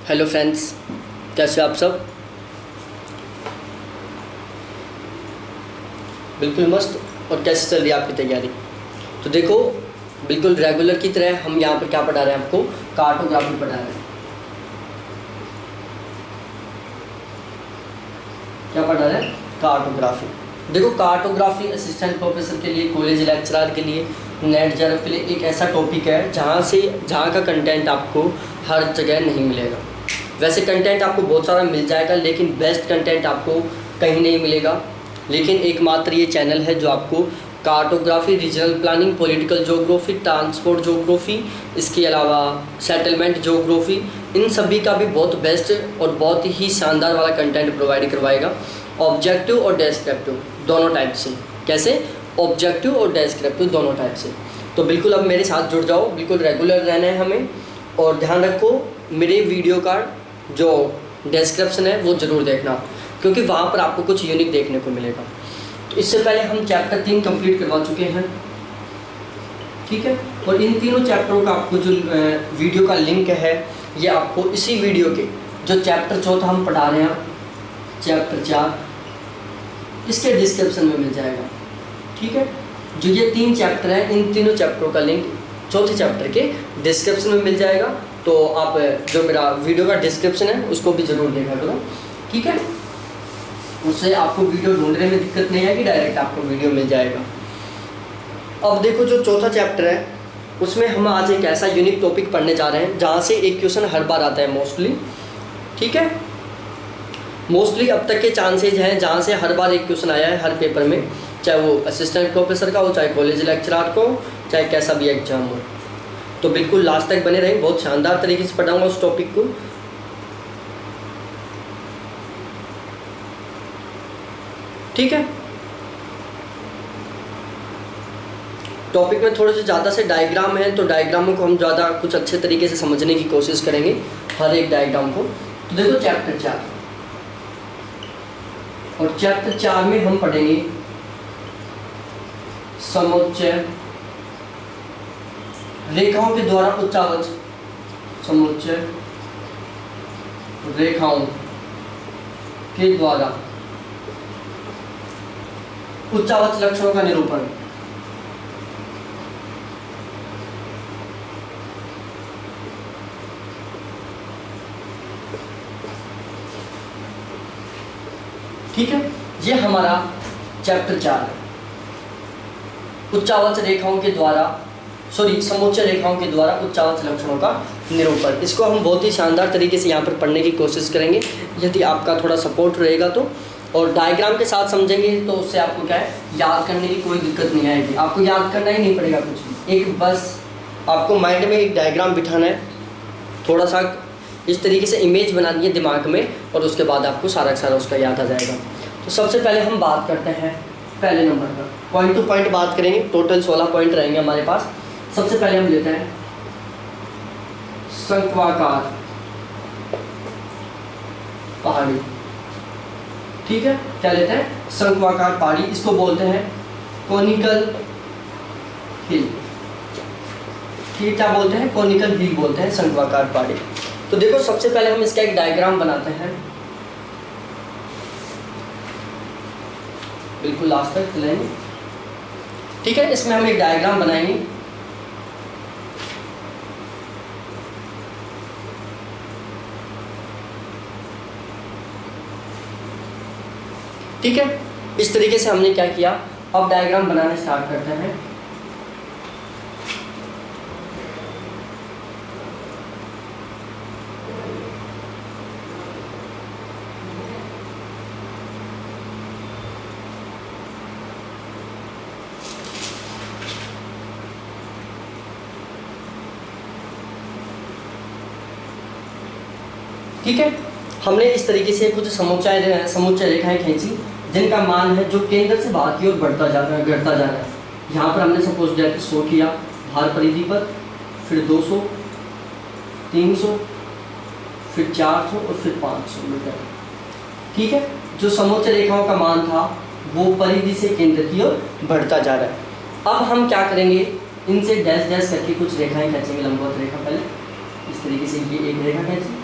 Hello friends, कैसे हो आप सब। बिल्कुल मस्त। और कैसे चल रही है आपकी तैयारी। तो देखो, बिल्कुल रेगुलर की तरह हम यहाँ पर क्या पढ़ा रहे हैं आपको, कार्टोग्राफी पढ़ा रहे हैं। क्या पढ़ा रहे हैं, कार्टोग्राफी। देखो, कार्टोग्राफी असिस्टेंट प्रोफेसर के लिए, कॉलेज लेक्चरर के लिए, नेट जेआरएफ के लिए एक ऐसा टॉपिक है जहाँ का कंटेंट आपको हर जगह नहीं मिलेगा। वैसे कंटेंट आपको बहुत सारा मिल जाएगा, लेकिन बेस्ट कंटेंट आपको कहीं नहीं मिलेगा। लेकिन एकमात्र ये चैनल है जो आपको cartography, regional planning, political geography, transport geography, इसके अलावा सेटलमेंट ज्योग्राफी, इन सभी का भी बहुत बेस्ट और बहुत ही शानदार वाला कंटेंट प्रोवाइड करवाएगा। ऑब्जेक्टिव और डेस्क्रिप्टिव दोनों टाइप से। कैसे, ऑब्जेक्टिव और डेस्क्रिप्टिव दोनों टाइप से। तो बिल्कुल अब मेरे साथ जुड़ जाओ, बिल्कुल रेगुलर रहना है हमें। और ध्यान रखो, मेरे वीडियो का जो डिस्क्रिप्शन है वो ज़रूर देखना, क्योंकि वहाँ पर आपको कुछ यूनिक देखने को मिलेगा। तो इससे पहले हम चैप्टर 3 कंप्लीट करवा चुके हैं, ठीक है। और इन तीनों चैप्टरों का आपको जो वीडियो का लिंक है, ये आपको इसी वीडियो के जो चैप्टर 4 हम पढ़ा रहे हैं, चैप्टर 4, इसके डिस्क्रिप्शन में मिल जाएगा, ठीक है। जो ये 3 चैप्टर हैं, इन तीनों चैप्टरों का लिंक चौथे चैप्टर के डिस्क्रिप्शन में मिल जाएगा। तो आप जो मेरा वीडियो का डिस्क्रिप्शन है उसको भी ज़रूर देखा करो, ठीक है। उससे आपको वीडियो ढूंढने में दिक्कत नहीं आएगी, डायरेक्ट आपको वीडियो मिल जाएगा। अब देखो, जो चौथा चैप्टर है उसमें हम आज एक ऐसा यूनिक टॉपिक पढ़ने जा रहे हैं जहाँ से एक क्वेश्चन हर बार आता है मोस्टली, ठीक है। मोस्टली अब तक के चांसेज हैं जहाँ से हर बार एक क्वेश्चन आया है हर पेपर में, चाहे वो असिस्टेंट प्रोफेसर का हो, चाहे कॉलेज लेक्चरर को, चाहे कैसा भी एग्जाम हो। तो बिल्कुल लास्ट तक बने रहें, बहुत शानदार तरीके से पढ़ाऊंगा उस टॉपिक को, ठीक है। टॉपिक में थोड़े से ज़्यादा से डायग्राम है, तो डायग्रामों को हम ज़्यादा कुछ अच्छे तरीके से समझने की कोशिश करेंगे, हर एक डायग्राम को। तो देखो चैप्टर 4, और चैप्टर 4 में हम पढ़ेंगे समुच्चय रेखाओं के द्वारा उच्चावच, समुच्चय रेखाओं के द्वारा उच्चावच लक्षणों का निरूपण। ठीक है, ये हमारा चैप्टर 4 है। उच्चावच रेखाओं के द्वारा, समुच्चय रेखाओं के द्वारा उच्चावच लक्षणों का निरूपण। इसको हम बहुत ही शानदार तरीके से यहाँ पर पढ़ने की कोशिश करेंगे, यदि आपका थोड़ा सपोर्ट रहेगा तो। और डायग्राम के साथ समझेंगे तो उससे आपको क्या है, याद करने की कोई दिक्कत नहीं आएगी। आपको याद करना ही नहीं पड़ेगा कुछ भी, एक बस आपको माइंड में एक डायग्राम बिठाना है, थोड़ा सा इस तरीके से इमेज बनानी है दिमाग में, और उसके बाद आपको सारा सारा उसका याद आ जाएगा। तो सबसे पहले हम बात करते हैं पहले नंबर पर, पॉइंट टू पॉइंट बात करेंगे। टोटल 16 पॉइंट रहेंगे हमारे पास। सबसे पहले हम लेते हैं शंक्वाकार पहाड़ी, ठीक है। क्या लेते हैं, शंक्वाकार पहाड़ी, इसको बोलते हैं कोनिकल हिल, ठीक, क्या बोलते हैं, कोनिकल हिल बोलते हैं शंक्वाकार पहाड़ी। तो देखो, सबसे पहले हम इसका एक डायग्राम बनाते हैं, बिल्कुल लास्ट तक चलेंगे, ठीक है। इसमें हम एक डायग्राम बनाएंगे, ठीक है। इस तरीके से हमने क्या किया, अब डायग्राम बनाना स्टार्ट करते हैं। ठीक है, हमने इस तरीके से कुछ समुच्चय रेखाएं खींची जिनका मान है जो केंद्र से बाहर की ओर बढ़ता जा रहा है, घटता जा रहा है। यहाँ पर हमने सपोज दैट 100 किया भार परिधि पर, फिर 200, 300, फिर 400 और फिर 500 मीटर, ठीक है। जो समुच्चय रेखाओं का मान था वो परिधि से केंद्र की ओर बढ़ता जा रहा है। अब हम क्या करेंगे, इनसे डैश डैश करके कुछ रेखाएं खींचेंगे, लंबवत रेखा पहले इस तरीके से, ये एक रेखा खींची,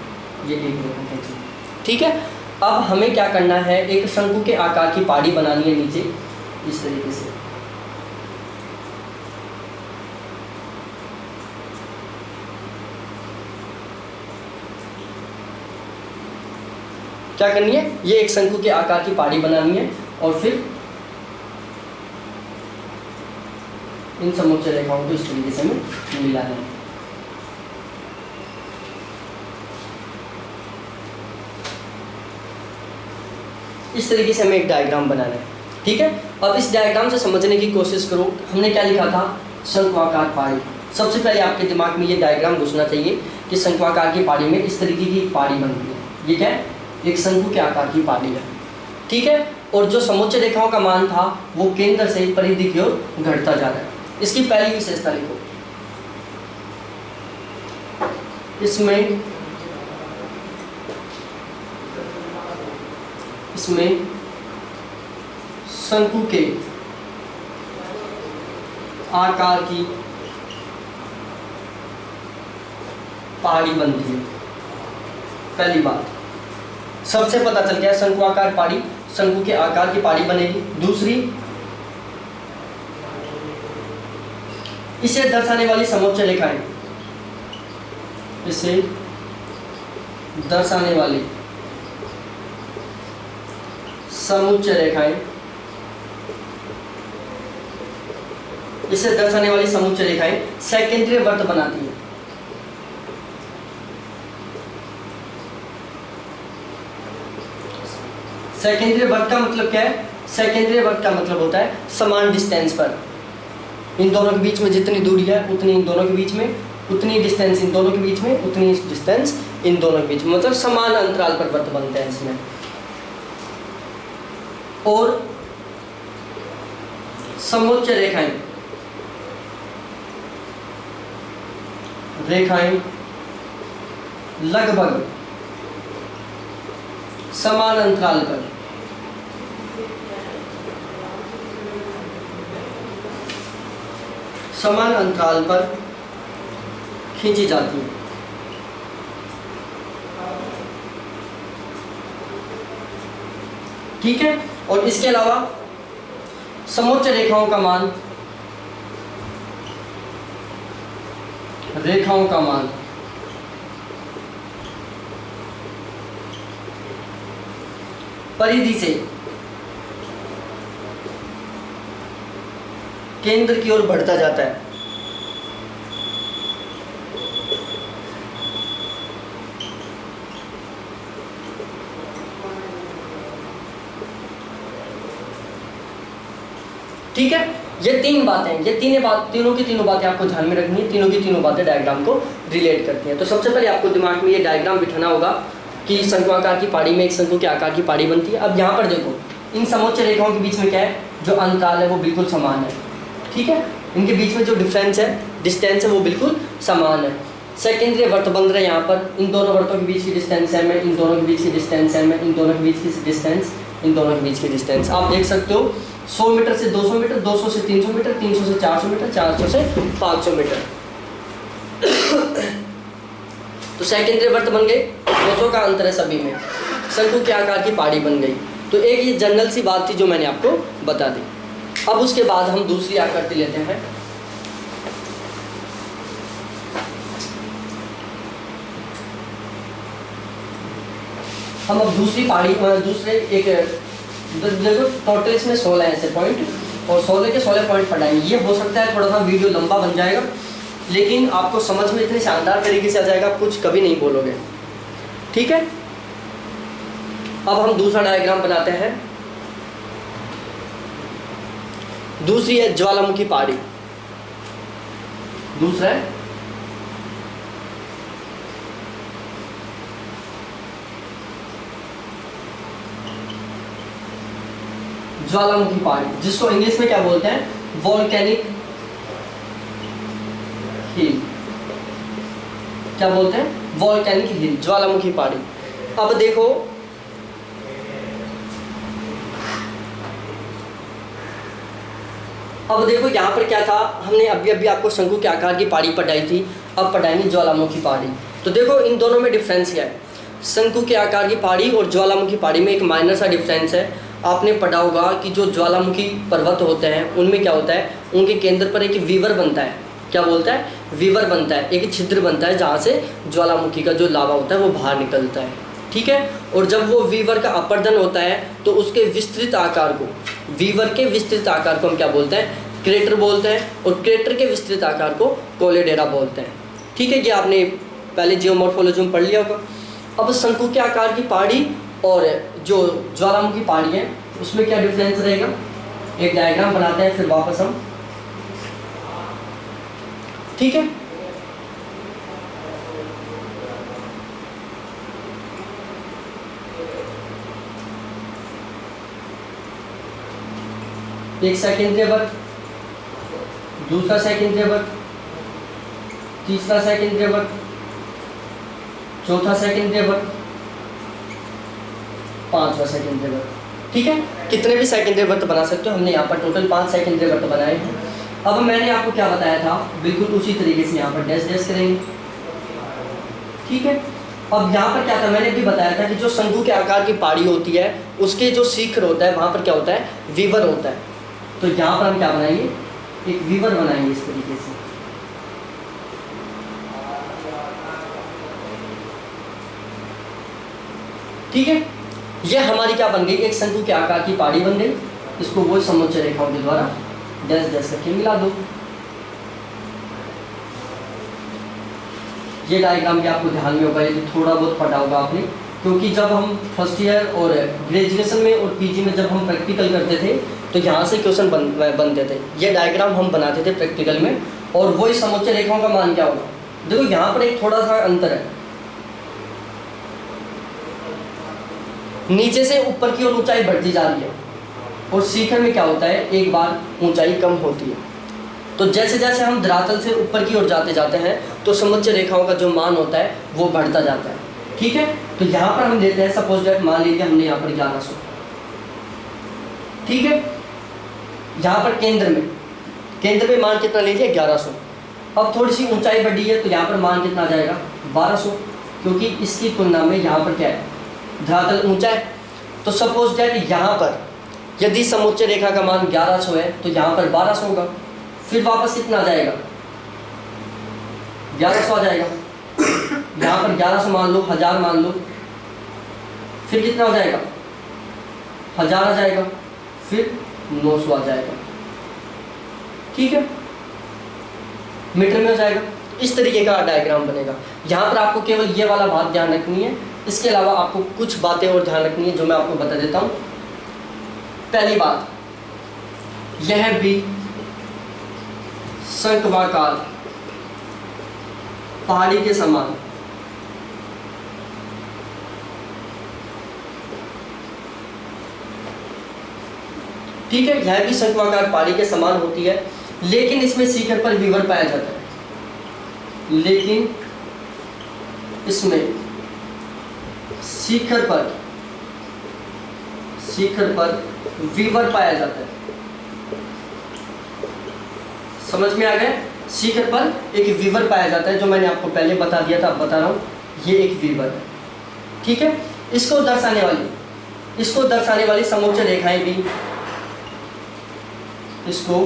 ये एक रेखा खींची। ठीक है, अब हमें क्या करना है, एक शंकु के आकार की पहाड़ी बनानी है नीचे इस तरीके से। क्या करनी है, ये एक शंकु के आकार की पहाड़ी बनानी है और फिर इन समोच्च रेखाओं को इस तरीके से हमें मिलाना है। इस तरीके से हमें एक डायग्राम बनाना है। ठीक है, अब इस डायग्राम से समझने की कोशिश करो। हमने क्या लिखा था, शंक्वाकार पहाड़ी। सबसे पहले आपके दिमाग में ये डायग्राम घुसना चाहिए कि शंक्वाकार की पहाड़ी में इस तरीके की पहाड़ी बनती है। ये क्या है, एक शंकु के आकार की पहाड़ी है। ठीक है, और जो समोच्च रेखाओं का मान था वो केंद्र से परिधि की ओर घटता जा रहा है। इसकी पहली विशेषता लिखो, इसमें शंकु के आकार की पहाड़ी बनती है। पहली बात, सबसे पता चल गया शंकु आकार पहाड़ी, शंकु के आकार की पहाड़ी बनेगी। दूसरी, इसे दर्शाने वाली समोच्च रेखाएं, इसे दर्शाने वाली समोच्च रेखाएं, इसे दर्शाने वाली समोच्च रेखाएं सकेंद्रीय वृत्त बनाती है। सकेंद्रीय वृत्त का मतलब क्या है, सकेंद्रीय वृत्त का मतलब होता है समान डिस्टेंस पर, इन दोनों के बीच में जितनी दूरी है उतनी इन दोनों के बीच में, उतनी डिस्टेंस इन दोनों के बीच में, उतनी डिस्टेंस इन दोनों के बीच में, मतलब समान अंतराल पर वृत्त बनते हैं इसमें। और समोच्च रेखाएं लगभग समान अंतराल पर खींची जाती है। ठीक है, और इसके अलावा समोच्च रेखाओं का मान परिधि से केंद्र की ओर बढ़ता जाता है। ठीक है, ये तीन बातें, ये तीनों की तीनों बातें आपको ध्यान में रखनी है। तीनों की तीनों बातें डायग्राम को रिलेट करती हैं। तो सबसे पहले आपको दिमाग में ये डायग्राम बिठाना होगा कि शंक्वाकार की पहाड़ी में एक शंकु के आकार की पहाड़ी बनती है। अब यहाँ पर देखो, इन समोच्च रेखाओं के बीच में क्या है, जो अंतराल है वो बिल्कुल समान है। ठीक है, इनके बीच में जो डिस्टेंस है वो बिल्कुल समान है। सेकेंडरी वृत्त बन रहे हैं यहाँ पर, इन दोनों वृत्तों के बीच की डिस्टेंस है, इन दोनों के बीच की डिस्टेंस है, इन दोनों के बीच की डिस्टेंस, इन दोनों के बीच की डिस्टेंस आप देख सकते हो। 100 मीटर से 200 मीटर, 200 से 300 मीटर, 300 से 400 मीटर, 400 से 500 मीटर। तो सेकेंडरी वृत्त बन गए, 200 का अंतर है सभी में, शंकु के आकार की पहाड़ी बन गई। तो एक ये जनरल सी बात थी जो मैंने आपको बता दी। अब उसके बाद हम दूसरी आकृति लेते हैं। हम अब दूसरी पहाड़ी दूसरे एक देखो, टोटल इसमें 16 ऐसे पॉइंट और 16 के 16 पॉइंट पढ़ाएंगे। ये हो सकता है थोड़ा सा वीडियो लंबा बन जाएगा, लेकिन आपको समझ में इतने शानदार तरीके से आ जाएगा, कुछ कभी नहीं बोलोगे। ठीक है, अब हम दूसरा डायग्राम बनाते हैं। दूसरी है ज्वालामुखी पहाड़ी। दूसरा है ज्वालामुखी पहाड़ी, जिसको इंग्लिश में क्या बोलते हैं, वोल्केनिक हिल। क्या बोलते हैं, वोल्केनिक हिल, ज्वालामुखी पहाड़ी। अब देखो, यहाँ पर क्या था, हमने अभी आपको शंकु के आकार की पहाड़ी पढ़ाई थी, अब पढ़ाएंगे ज्वालामुखी पहाड़ी। तो देखो इन दोनों में डिफरेंस क्या है। शंकु के आकार की पहाड़ी और ज्वालामुखी पहाड़ी में एक माइनर सा डिफरेंस है। आपने पढ़ा होगा कि जो ज्वालामुखी पर्वत होते हैं उनमें क्या होता है, उनके केंद्र पर एक वीवर बनता है। क्या बोलता है? वीवर बनता है, एक छिद्र बनता है जहाँ से ज्वालामुखी का जो लावा होता है वो बाहर निकलता है। ठीक है। और जब वो वीवर का अपर्दन होता है तो उसके विस्तृत आकार को, वीवर के विस्तृत आकार को हम क्या बोलते हैं? क्रेटर बोलते हैं। और क्रेटर के विस्तृत आकार को कोलेडेरा बोलते हैं। ठीक है, ये आपने पहले जियोमॉर्फोलॉजी में पढ़ लिया होगा। अब शंकु के आकार की पहाड़ी और जो ज्वालामुखी पहाड़ी है उसमें क्या डिफरेंस रहेगा, एक डायग्राम बनाते हैं फिर वापस हम। ठीक है, एक सेकेंडरी वर्ग, दूसरा सेकेंडरी वर्ग, तीसरा सेकेंडरी वर्ग, चौथा सेकेंडरी वर्ग, पांचवा सेकेंडरी वर्ग। ठीक है, कितने भी सेकेंडरी वर्ग बना सकते हो। हमने यहाँ पर टोटल 5 सेकेंडरी वर्ग बनाए हैं। अब मैंने आपको क्या बताया था, बिल्कुल उसी तरीके से यहाँ पर डैश डैश करेंगे। ठीक है, अब यहाँ पर क्या था, मैंने भी बताया था कि जो शंकु के आकार की पहाड़ी होती है उसके जो शिखर होता है वहाँ पर क्या होता है, वीवर होता है। तो यहाँ पर हम क्या बनाएंगे, एक वीवर बनाएंगे इस तरीके से। ठीक है, यह हमारी क्या बन गई, एक शंकु के आकार की पहाड़ी बन गई। इसको वो समोच्च रेखाओं के द्वारा डैश डैश करके मिला दो। ये डायग्राम भी आपको ध्यान में होगा, ये थोड़ा बहुत पढ़ा होगा आपने, क्योंकि जब हम फर्स्ट ईयर और ग्रेजुएशन में और पीजी में जब हम प्रैक्टिकल करते थे तो यहाँ से क्वेश्चन बनते थे। ये डायग्राम हम बनाते थे प्रैक्टिकल में, और वही समोच्च रेखाओं का मान क्या होगा। देखो यहाँ पर एक थोड़ा सा अंतर है, नीचे से ऊपर की ओर ऊंचाई बढ़ती जा रही है और शिखर में क्या होता है, एक बार ऊंचाई कम होती है। तो जैसे जैसे हम धरातल से ऊपर की ओर जाते जाते हैं तो समोच्च रेखाओं का जो मान होता है वो बढ़ता जाता है। ठीक है, तो यहाँ पर हम देते हैं सपोज दैट, मान लीजिए हमने यहाँ पर 1100। ठीक है, यहाँ पर केंद्र में मान कितना लीजिए, 1100। अब थोड़ी सी ऊंचाई बढ़ी है तो यहाँ पर मान कितना आ जाएगा, 1200, क्योंकि इसकी तुलना में यहाँ पर क्या है, धरातल ऊंचा है। तो सपोज दैट यहाँ पर यदि समोच्च रेखा का मान 1100 है तो यहाँ पर 1200 होगा। फिर वापस कितना आ जाएगा, 1100 आ जाएगा। यहाँ पर 1100 मान लो, 1000 मान लो, फिर कितना हो जाएगा, 1000 आ जाएगा, फिर 900 आ जाएगा। ठीक है, मीटर में हो जाएगा। इस तरीके का डायग्राम बनेगा। यहाँ पर आपको केवल ये वाला बात ध्यान रखनी है, इसके अलावा आपको कुछ बातें और ध्यान रखनी है जो मैं आपको बता देता हूँ। पहली बात, यह भी शंक्वाकार पहाड़ी के समान ठीक है, यह भी शंक्वाकार पहाड़ी के समान होती है, लेकिन इसमें शिखर पर वीवर पाया जाता है। लेकिन इसमें शिखर पर वीवर पाया जाता है। समझ में आ गया, शिखर पर एक वीवर पाया जाता है, जो मैंने आपको पहले बता दिया था, अब बता रहा हूँ, ये एक वीवर है। ठीक है, इसको दर्शाने वाली समोच्च रेखाएं भी, इसको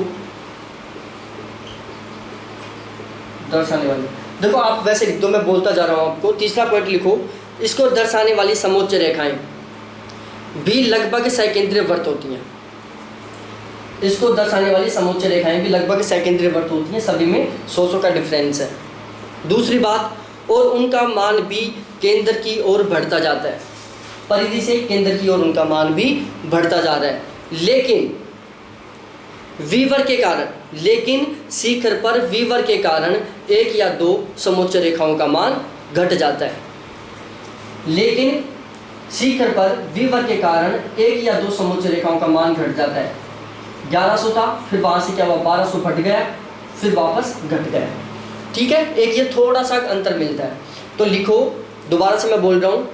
दर्शाने वाली, देखो आप वैसे लिख दो, मैं बोलता जा रहा हूँ आपको। तीसरा पॉइंट लिखो, इसको दर्शाने वाली समोच्च रेखाएं भी लगभग सकेंद्रीय वृत्त होती हैं। इसको दर्शाने वाली समोच्च रेखाएं भी लगभग सकेंद्रीय वृत्त होती हैं, सभी में 100 का डिफरेंस है। दूसरी बात, और उनका मान भी केंद्र की ओर बढ़ता जाता है, परिधि से केंद्र की ओर उनका मान भी बढ़ता जा रहा है। लेकिन वीवर के कारण, लेकिन शिखर पर वीवर के कारण एक या दो समोच्च रेखाओं का मान घट जाता है। लेकिन शिखर पर वीवर के कारण एक या दो समोच्च रेखाओं का मान घट जाता है। 1100 था, फिर वहाँ से क्या हुआ, 1200 घट गया, फिर वापस घट गया। ठीक है, एक ये थोड़ा सा अंतर मिलता है। तो लिखो, दोबारा से मैं बोल रहा हूँ,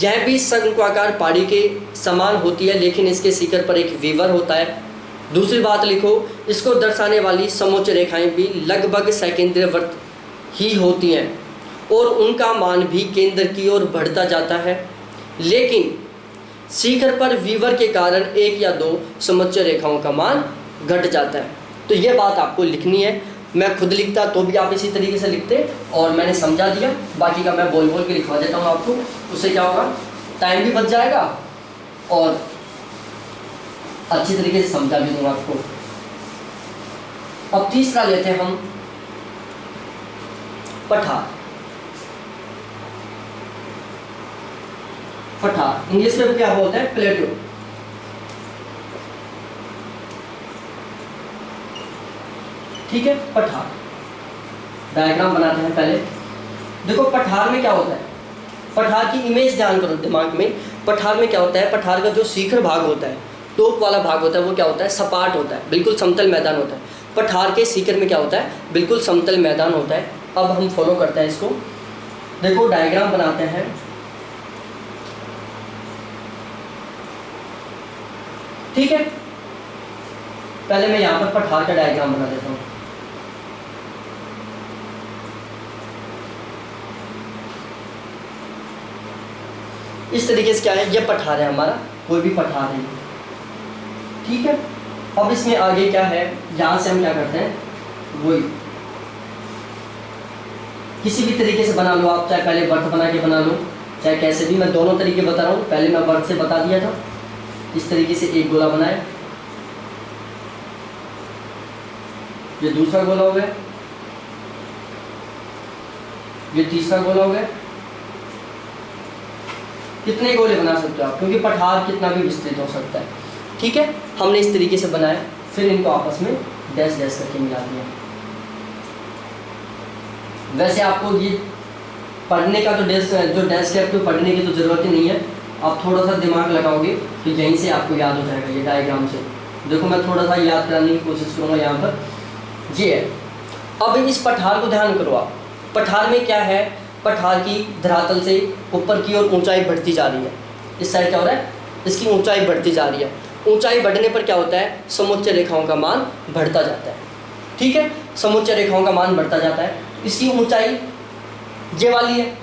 यह भी शंक्वाकार पहाड़ी के समान होती है, लेकिन इसके शिखर पर एक वीवर होता है। दूसरी बात लिखो, इसको दर्शाने वाली समोच्च रेखाएं भी लगभग सकेंद्रीय वृत्त ही होती हैं, और उनका मान भी केंद्र की ओर बढ़ता जाता है, लेकिन शिखर पर विवर के कारण एक या दो समोच्च रेखाओं का मान घट जाता है। तो ये बात आपको लिखनी है। मैं खुद लिखता तो भी आप इसी तरीके से लिखते, और मैंने समझा दिया, बाकी का मैं बोल बोल के लिखवा देता हूँ आपको। उससे क्या होगा, टाइम भी बच जाएगा और अच्छी तरीके से समझा भी दूंगा आपको। अब तीसरा लेते हैं हम पठार। पठार इंग्लिश में क्या बोलते हैं, प्लेटो। ठीक है, पठार डायग्राम बनाते हैं पहले। देखो पठार में क्या होता है, पठार की इमेज ध्यान करो दिमाग में। पठार में क्या होता है, पठार का जो शिखर भाग होता है, टॉप वाला भाग होता है, वो क्या होता है, सपाट होता है, बिल्कुल समतल मैदान होता है। पठार के शिखर में क्या होता है, बिल्कुल समतल मैदान होता है। अब हम फॉलो करते हैं इसको। देखो डायग्राम बनाते हैं। ठीक है, पहले मैं यहाँ पर पठार का डायग्राम बना देता हूँ। इस तरीके से क्या है, ये पठार है हमारा, कोई भी पठार है। ठीक है, अब इसमें आगे क्या है, यहाँ से हम क्या करते हैं, वही किसी भी तरीके से बना लो आप, चाहे पहले वर्त बना के बना लो, चाहे कैसे भी। मैं दोनों तरीके बता रहा हूँ, पहले मैं वर्त से बता दिया था। इस तरीके से एक गोला बनाए, ये दूसरा गोला हो गया, ये तीसरा गोला हो गया। कितने गोले बना सकते हो आप, क्योंकि पठार कितना भी विस्तृत हो सकता है। ठीक है, हमने इस तरीके से बनाया, फिर इनको आपस में डैश डैश करके मिला दिया। वैसे आपको ये पढ़ने का तो डैश, जो डैश के आपको पढ़ने की तो ज़रूरत ही नहीं है। आप थोड़ा सा दिमाग लगाओगे तो यहीं से आपको याद हो जाएगा, ये डायग्राम से। देखो मैं थोड़ा सा याद कराने की कोशिश करूँगा यहाँ पर। ये है, अब इस पठार को ध्यान करो आप। पठार में क्या है, पठार की धरातल से ऊपर की ओर ऊंचाई बढ़ती जा रही है। इस साइड क्या हो रहा है, इसकी ऊंचाई बढ़ती जा रही है। ऊंचाई बढ़ने पर क्या होता है, समोच्च रेखाओं का मान बढ़ता जाता है। ठीक है, समोच्च रेखाओं का मान बढ़ता जाता है। इसकी ऊंचाई ये वाली है,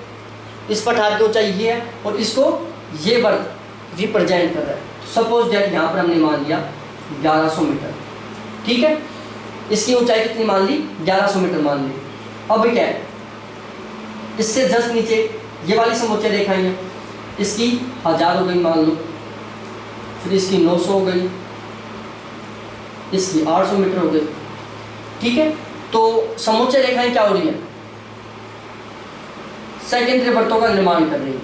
इस पठार की ऊंचाई ये है, और इसको ये वर्ग रिप्रेजेंट कर रहा है। सपोज दैट यहाँ पर हमने मान लिया 1100 मीटर। ठीक है, इसकी ऊंचाई कितनी मान ली, 1100 मीटर मान ली। अब क्या है, इससे जस्ट नीचे ये वाली समोच्च रेखाएं हैं, इसकी 1000 हो गई मान लो, फिर इसकी 900 हो गई, इसकी 800 मीटर हो गई। ठीक है, तो समोच्च रेखाएं क्या हो रही है, सेकेंडरी वृत्तों का निर्माण कर रही है।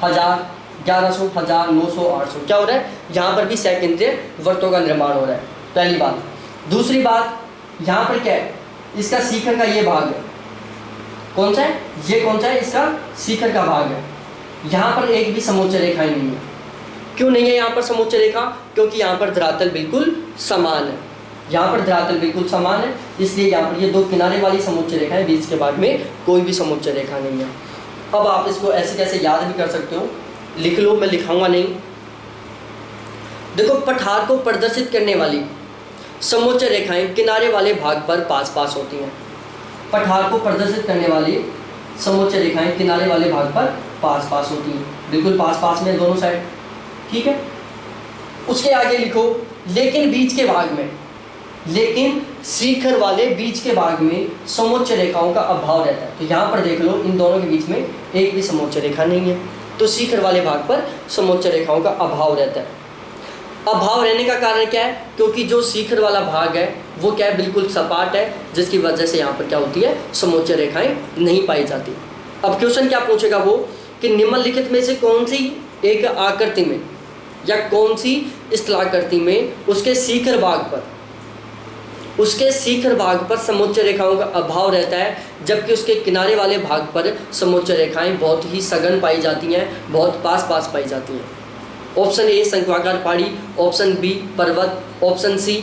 1000, 1100, 1000, 900, 800 क्या हो रहा है, यहाँ पर भी सेकेंडरी वृत्तों का निर्माण हो रहा है। पहली बात। दूसरी बात, यहाँ पर क्या है, इसका शिखर का ये भाग है, कौन सा है, ये कौन सा है, इसका शिखर का भाग है। यहाँ पर एक भी समोच्च रेखाएं नहीं है। क्यों नहीं है यहाँ पर समोच्च रेखा, क्योंकि यहाँ पर धरातल बिल्कुल समान है। यहाँ पर धरातल बिल्कुल समान है, इसलिए यहाँ पर ये दो किनारे वाली समोच्च रेखा है, बीच के भाग में कोई भी समोच्च रेखा नहीं है। अब आप इसको ऐसे कैसे याद भी कर सकते हो, लिख लो, मैं लिखाऊंगा नहीं। देखो पठार को प्रदर्शित करने वाली समोच्च रेखाएं किनारे वाले भाग पर पास पास होती हैं। पठार को प्रदर्शित करने वाली समोच्च रेखाएं किनारे वाले भाग पर पास पास होती हैं, बिल्कुल पास पास में दोनों साइड। ठीक है, उसके आगे लिखो, लेकिन बीच के भाग में, लेकिन शिखर वाले बीच के भाग में समोच्च रेखाओं का अभाव रहता है। तो यहाँ पर देख लो, इन दोनों के बीच में एक भी समोच्च रेखा नहीं है, तो शिखर वाले भाग पर समोच्च रेखाओं का अभाव रहता है। अभाव रहने का कारण क्या है, क्योंकि जो शिखर वाला भाग है वो क्या है, बिल्कुल सपाट है, जिसकी वजह से यहाँ पर क्या होती है, समोच्च रेखाएं नहीं पाई जाती। अब क्वेश्चन क्या पूछेगा वो, कि निम्नलिखित में से कौन सी एक आकृति में या कौन सी स्थलाकृति में उसके शिखर भाग पर समोच्च रेखाओं का अभाव रहता है, जबकि उसके किनारे वाले भाग पर समोच्च रेखाएं बहुत ही सघन पाई जाती हैं, बहुत पास पास पाई जाती हैं। ऑप्शन ए शंक्वाकार पहाड़ी, ऑप्शन बी पर्वत, ऑप्शन सी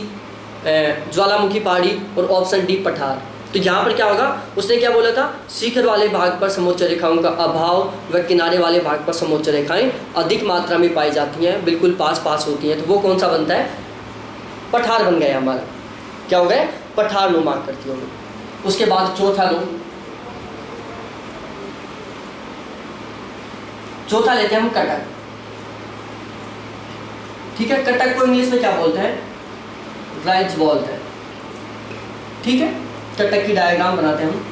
ज्वालामुखी पहाड़ी, और ऑप्शन डी पठार। तो यहाँ पर क्या होगा, उसने क्या बोला था, शिखर वाले भाग पर समोच्च रेखाओं का अभाव व किनारे वाले भाग पर समोच्च रेखाएं अधिक मात्रा में पाई जाती हैं, बिल्कुल पास पास होती हैं। तो वो कौन सा बनता है, पठार बन गया हमारा। क्या हो गया, पठार नुमा आकृति होगी। उसके बाद चौथा लो, चौथा लेते हैं हम कटक। ठीक है, कटक को इंग्लिश में क्या बोलते हैं, राइज बोलते हैं। ठीक है, कटक की डायग्राम बनाते हैं हम।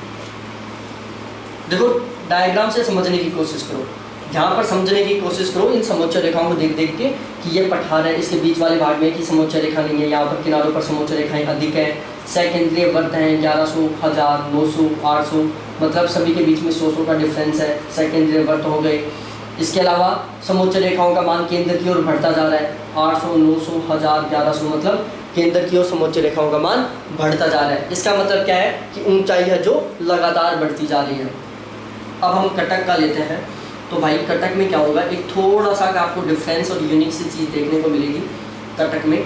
देखो डायग्राम से समझने की कोशिश करो, यहाँ पर समझने की कोशिश करो इन समोच्च रेखाओं को देख देख के कि ये पठार है, इसके बीच वाले भाग में कि समोच्च रेखा नहीं है, यहाँ पर किनारों पर समोच्च रेखाएं अधिक है, सेकेंडरी वर्त हैं 1100, 1000, 900, 800, मतलब सभी के बीच में 100 का डिफरेंस है, सेकेंडरी वर्त हो गए। इसके अलावा समोच्च रेखाओं का मान केंद्र की ओर बढ़ता जा रहा है, 800, 900, 1000, 1100, मतलब केंद्र की ओर समोच्च रेखाओं का मान बढ़ता जा रहा है। इसका मतलब क्या है कि ऊंचाई है जो लगातार बढ़ती जा रही है। अब हम कटक का लेते हैं, तो भाई कटक में क्या होगा, एक थोड़ा सा का आपको डिफरेंस और यूनिक सी चीज़ देखने को मिलेगी कटक में।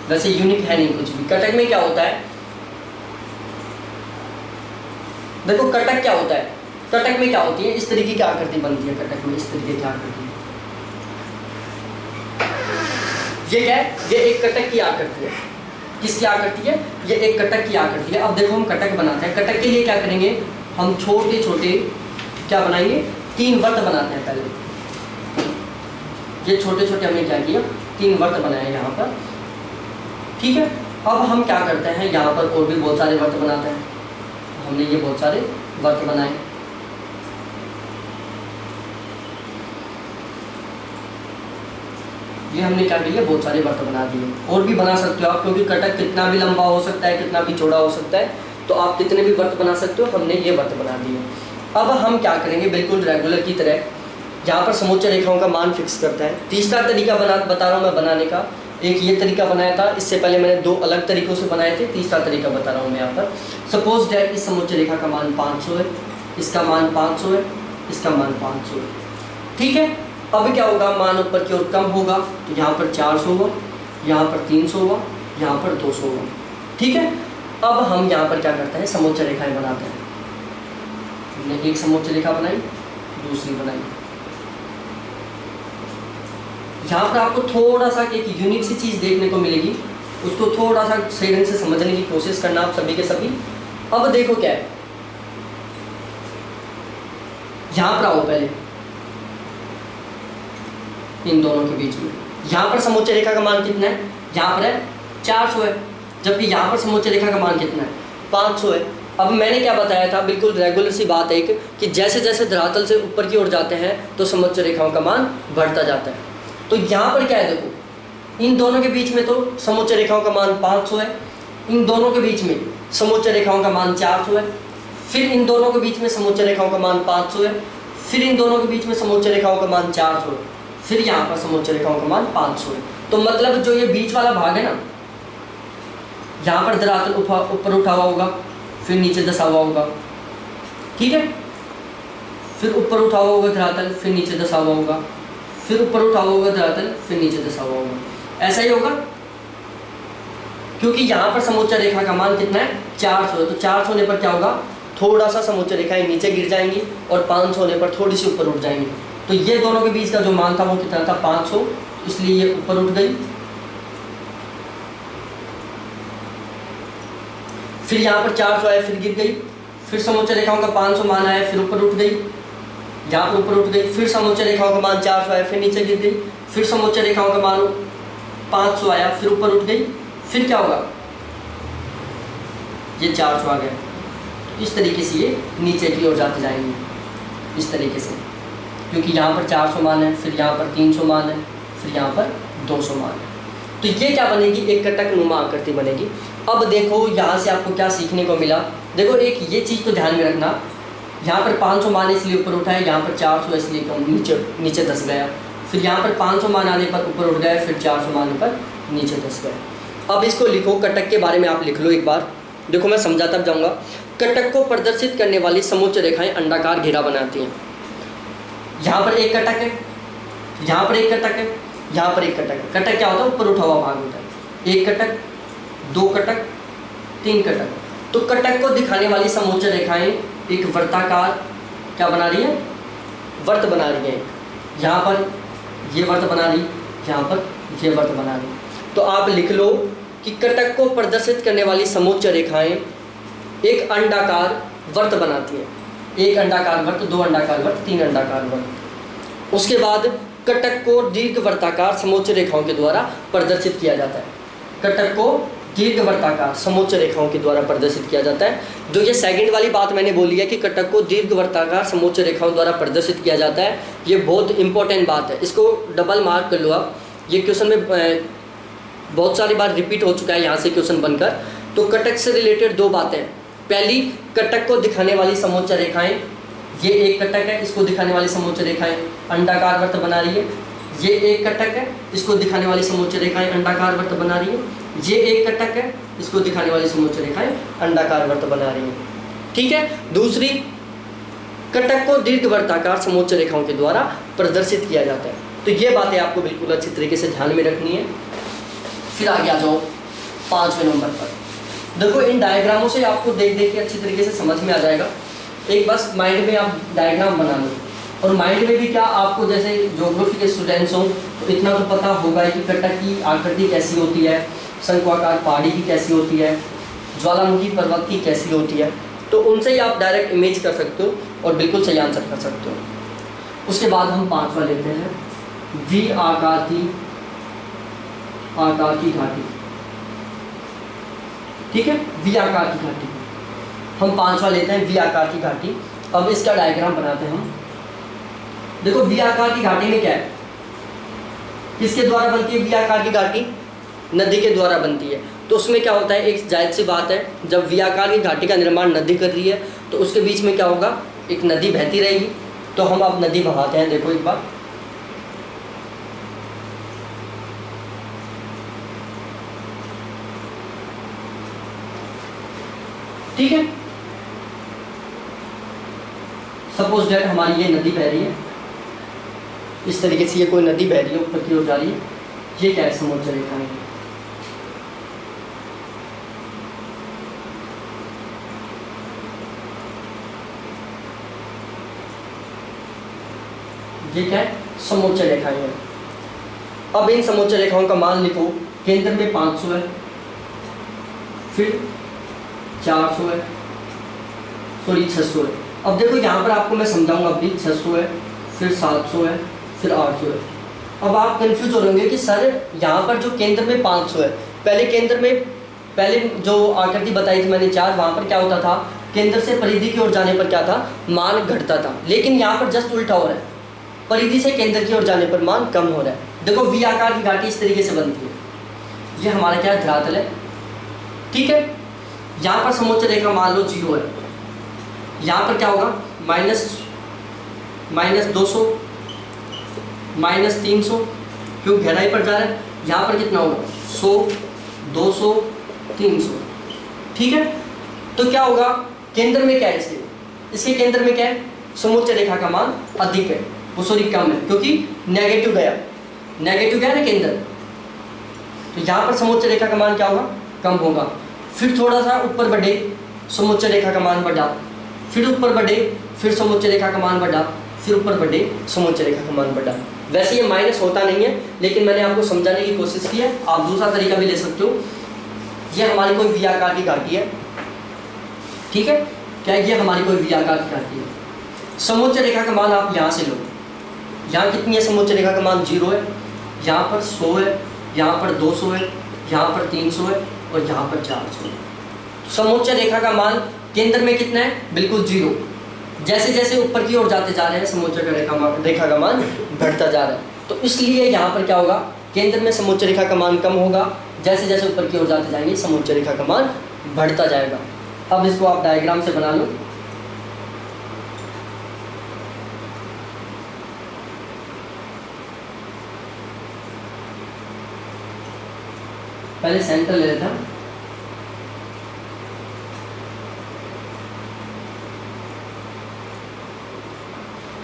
वैसे यूनिक है नहीं कुछ भी। कटक में क्या होता है, देखो कटक क्या होता है, कटक में क्या होती है, इस तरीके की आकृति बनती है कटक में, इस तरीके की आकृति। ये क्या है, ये एक कटक की आकृति है। किसकी आकृति है, ये एक कटक की आकृति है। अब देखो हम कटक बनाते हैं, कटक के लिए क्या करेंगे, हम छोटे छोटे क्या बनाएंगे, 3 वर्त बनाते हैं पहले। ये छोटे छोटे हमने क्या किया, 3 वर्त बनाए यहाँ पर। ठीक है, अब हम क्या करते हैं, यहाँ पर और भी बहुत सारे वर्त बनाते हैं। हमने ये बहुत सारे वर्त बनाए। ये हमने क्या किया, बहुत सारे वर्त बना दिए। और भी बना सकते हो आप, क्योंकि कटक कितना भी लंबा हो सकता है, कितना भी चौड़ा हो सकता है, तो आप कितने भी वर्त बना सकते हो। हमने ये वर्त बना दिए। अब हम क्या करेंगे, बिल्कुल रेगुलर की तरह यहाँ पर समोच्च रेखाओं का मान फिक्स करता है। तीसरा तरीका बता रहा हूँ मैं बनाने का। एक ये तरीका बनाया था, इससे पहले मैंने 2 अलग तरीकों से बनाए थे, तीसरा तरीका बता रहा हूँ मैं यहाँ पर। सपोज डैट इस समोच्च रेखा का मान 500 है, इसका मान 500 है, इसका मान 500 है। ठीक है, अब क्या होगा, मान ऊपर की ओर कम होगा, तो यहाँ पर 400 होगा, यहाँ पर 300 होगा, यहाँ पर 200 होगा। ठीक है, अब हम यहाँ पर क्या करते हैं, समोच्च रेखाएं बनाते हैं। हमने एक समोच्च रेखा बनाई, दूसरी बनाई। यहाँ पर आपको थोड़ा सा एक यूनिक सी चीज़ देखने को मिलेगी, उसको थोड़ा सा सही ढंग से समझने की कोशिश करना आप सभी के सभी। अब देखो क्या है, यहाँ पर आओ पहले, इन दोनों के बीच में यहाँ पर समोच्च रेखा का मान कितना है, यहाँ पर है 400 है, जबकि यहाँ पर समोच्च रेखा का मान कितना है, 500 है। अब मैंने क्या बताया था, बिल्कुल रेगुलर सी बात है कि जैसे जैसे धरातल से ऊपर की ओर जाते हैं तो समोच्च रेखाओं का मान बढ़ता जाता है। तो यहाँ पर क्या है, देखो इन दोनों के बीच में तो समोच्च रेखाओं का मान 500 है, इन दोनों के बीच में समोच्च रेखाओं का मान 400 है, फिर इन दोनों के बीच में समोच्च रेखाओं का मान 500 है, फिर इन दोनों के बीच में समोच्च रेखाओं का मान 400 है, फिर यहाँ पर समोच्च रेखाओं का मान 500 है। तो मतलब जो ये बीच वाला भाग है ना, यहाँ पर धरातल ऊपर उठा हुआ होगा, फिर नीचे दसा हुआ होगा। ठीक है, फिर ऊपर उठा हुआ होगा धरातल, फिर नीचे दसा हुआ होगा, फिर ऊपर उठा हुआ होगा धरातल, फिर नीचे दसा हुआ होगा। ऐसा ही होगा, क्योंकि यहाँ पर समोच्च रेखा का मान कितना है, 400 है। तो 400 होने पर क्या होगा, थोड़ा सा समोच्च रेखाएं नीचे गिर जाएंगी और 500 होने पर थोड़ी सी ऊपर उठ जाएंगी। तो ये दोनों के बीच का जो मान था वो कितना था, 500, इसलिए ये ऊपर उठ गई। फिर यहाँ पर 400 आया, फिर गिर गई, फिर समोच्च रेखाओं का 500 मान आया, फिर ऊपर उठ गई, यहाँ पर ऊपर उठ गई, फिर समोच्च रेखाओं का मान 400 आया, फिर नीचे गिर गई, फिर समोच्च रेखाओं का मान 500 आया, फिर ऊपर उठ गई, फिर क्या होगा, ये 400 आ गया। इस तरीके से ये नीचे की ओर जाते जाएंगे, इस तरीके से, क्योंकि यहाँ पर 400 मान है, फिर यहाँ पर 300 मान है, फिर यहाँ पर 200 मान है। तो ये क्या बनेगी, एक कटक नुमा आकृति बनेगी। अब देखो यहाँ से आपको क्या सीखने को मिला। देखो एक ये चीज़ तो ध्यान में रखना, यहाँ पर 500 मान इसलिए ऊपर उठा है, यहाँ पर 400 इसलिए कम नीचे धस गया, फिर यहाँ पर 500 मान आने पर ऊपर उठ गया, फिर 400 मान आने पर नीचे धस गया। अब इसको लिखो, कटक के बारे में आप लिख लो एक बार। देखो मैं समझाता जाऊँगा। कटक को प्रदर्शित करने वाली समोच्च रेखाएं अंडाकार घेरा बनाती हैं। यहाँ पर एक कटक है, यहाँ पर एक कटक है, यहाँ पर एक कटक है। कटक क्या होता है, ऊपर उठा हुआ भाग होता है। एक कटक, 2 कटक, 3 कटक। तो कटक को दिखाने वाली समोच्च रेखाएं एक वर्ताकार क्या बना रही है, वर्त बना रही है। यहाँ पर ये वर्त बना रही, यहाँ पर ये वर्त बना रही। तो आप लिख लो कि कटक को प्रदर्शित करने वाली समोच्च रेखाएं एक अंडाकार वर्त बनाती हैं। एक अंडाकार वृत्त, दो अंडाकार वृत्त, तीन अंडाकार वृत्त। उसके बाद कटक को दीर्घवृत्ताकार समोच्च रेखाओं के द्वारा प्रदर्शित किया जाता है। कटक को दीर्घवृत्ताकार समोच्च रेखाओं के द्वारा प्रदर्शित किया जाता है। जो ये सेकंड वाली बात मैंने बोली है कि कटक को दीर्घवृत्ताकार समोच्च रेखाओं द्वारा प्रदर्शित किया जाता है, ये बहुत इंपॉर्टेंट बात है, इसको डबल मार्क कर लो आप। ये क्वेश्चन में बहुत सारी बार रिपीट हो चुका है यहाँ से क्वेश्चन बनकर। तो कटक से रिलेटेड दो बातें, पहली कटक को दिखाने वाली समोच्च रेखाएं, ये एक कटक है, इसको दिखाने वाली समोच्च रेखाएं अंडाकार वृत्त बना रही है। ये एक कटक है, इसको दिखाने वाली समोच्च रेखाएं अंडाकार वृत्त बना रही है। ये एक कटक है, इसको दिखाने वाली समोच्च रेखाएं अंडाकार वृत्त बना रही है। ठीक है। दूसरी, कटक को दीर्घवृत्ताकार समोच्च रेखाओं के द्वारा प्रदर्शित किया जाता है। तो ये बातें आपको बिल्कुल अच्छी तरीके से ध्यान में रखनी है। फिर आगे आ जाओ 5वें नंबर पर। देखो इन डायग्रामों से आपको देख देख के अच्छी तरीके से समझ में आ जाएगा। एक बस माइंड में आप डायग्राम बना लो, और माइंड में भी क्या, आपको जैसे ज्योग्राफी के स्टूडेंट्स हो तो इतना तो पता होगा कि कटक की आकृति कैसी होती है, शंक्वाकार पहाड़ी की कैसी होती है, ज्वालामुखी पर्वत की कैसी होती है। तो उनसे ही आप डायरेक्ट इमेज कर सकते हो और बिल्कुल सही आंसर कर सकते हो। उसके बाद हम 5वां लेते हैं, वी आकार की घाटी। ठीक है, वी आकार की घाटी हम 5वां लेते हैं, वी आकार की घाटी। अब इसका डायग्राम बनाते हैं हम। देखो वी आकार की घाटी में क्या है, किसके द्वारा बनती है वी आकार की घाटी? नदी के द्वारा बनती है। तो उसमें क्या होता है, एक जायज़ सी बात है, जब वी आकार की घाटी का निर्माण नदी कर रही है तो उसके बीच में क्या होगा, एक नदी बहती रहेगी। तो हम अब नदी बहाते हैं, देखो एक बार। ठीक है, सपोज दैट हमारी ये नदी बह रही है, इस तरीके से ये कोई नदी बह रही है, ऊपर की ओर जा रही है। ये क्या है, समोच्च रेखा है। ये क्या है, समोच्च रेखाएं हैं। अब इन समोच्च रेखाओं का मान लिखो, केंद्र में 500 है, फिर 400 है, सॉरी 600 है। अब देखो यहाँ पर आपको मैं समझाऊंगा अभी, 600 है, फिर 700 है, फिर 800 है। अब आप कंफ्यूज हो रहे होंगे कि सर यहाँ पर जो केंद्र में 500 है, पहले केंद्र में, पहले जो आकृति बताई थी मैंने 4, वहाँ पर क्या होता था, केंद्र से परिधि की ओर जाने पर क्या था, मान घटता था। लेकिन यहाँ पर जस्ट उल्टा हो रहा है, परिधि से केंद्र की ओर जाने पर मान कम हो रहा है। देखो वी आकार की घाटी इस तरीके से बनती है। ये हमारा क्या है, धरातल है। ठीक है, यहाँ पर समोच्च रेखा मान लो 0 है, यहाँ पर क्या होगा, -200 -300, क्यों गहराई पर जा रहा है। यहाँ पर कितना होगा, 100 200 300। ठीक है, तो क्या होगा, केंद्र में क्या है, इसके केंद्र में क्या है, समोच्च रेखा का मान अधिक है, वो सॉरी कम है, क्योंकि नेगेटिव गया ना केंद्र। तो यहाँ पर समोच्च रेखा का मान क्या होगा, कम होगा। फिर थोड़ा सा ऊपर बढ़े, समोच्च रेखा का मान बढ़ा, फिर ऊपर बढ़े, फिर समोच्च रेखा का मान बढ़ा, फिर ऊपर बढ़े, समोच्च रेखा का मान बढ़ा। वैसे ये माइनस होता नहीं है, लेकिन मैंने आपको समझाने की कोशिश की है। आप दूसरा तरीका भी ले सकते हो। ये हमारी कोई वी आकार की घाटी है। ठीक है, क्या ये हमारी कोई वी आकार की घाटी है। समोच्च रेखा का मान आप यहाँ से लो, यहाँ कितनी है, समोच्च रेखा का मान 0 है, यहाँ पर 100 है, यहाँ पर 200 है, यहाँ पर 300 है, और यहाँ पर 400 है। समोच्च रेखा का मान केंद्र में कितना है, बिल्कुल 0। जैसे जैसे ऊपर की ओर जाते जा रहे हैं, समोच्च रेखा का मान बढ़ता जा रहा है। तो इसलिए यहाँ पर क्या होगा, केंद्र में समोच्च रेखा का मान कम होगा, जैसे जैसे ऊपर की ओर जाते जाएंगे समोच्च रेखा का मान बढ़ता जाएगा। अब इसको आप डायग्राम से बना लो। पहले सेंटर ले लेता हूं।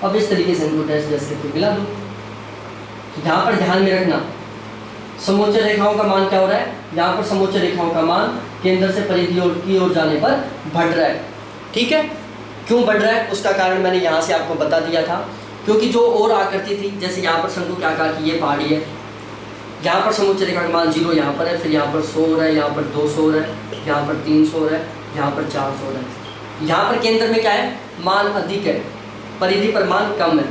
अब इस तरीके से इनको डैश डैश करके मिला दो। यहाँ पर ध्यान में रखना, समोच्च रेखाओं का मान क्या हो रहा है, यहाँ पर समोच्च रेखाओं का मान केंद्र से परिधि की ओर जाने पर बढ़ रहा है। ठीक है, क्यों बढ़ रहा है उसका कारण मैंने यहाँ से आपको बता दिया था। क्योंकि जो और आकृति थी, जैसे यहाँ पर शंकु के आकार की ये पहाड़ी है, यहाँ पर समोच्च रेखा का मान 0 यहाँ पर है, फिर यहाँ पर 100 हो रहा है, यहाँ पर 200 हो रहा है, यहाँ पर 300 हो रहा है, यहाँ पर 400 हो रहा है। यहाँ पर केंद्र में क्या है, मान अधिक है, परिधि पर मान कम है।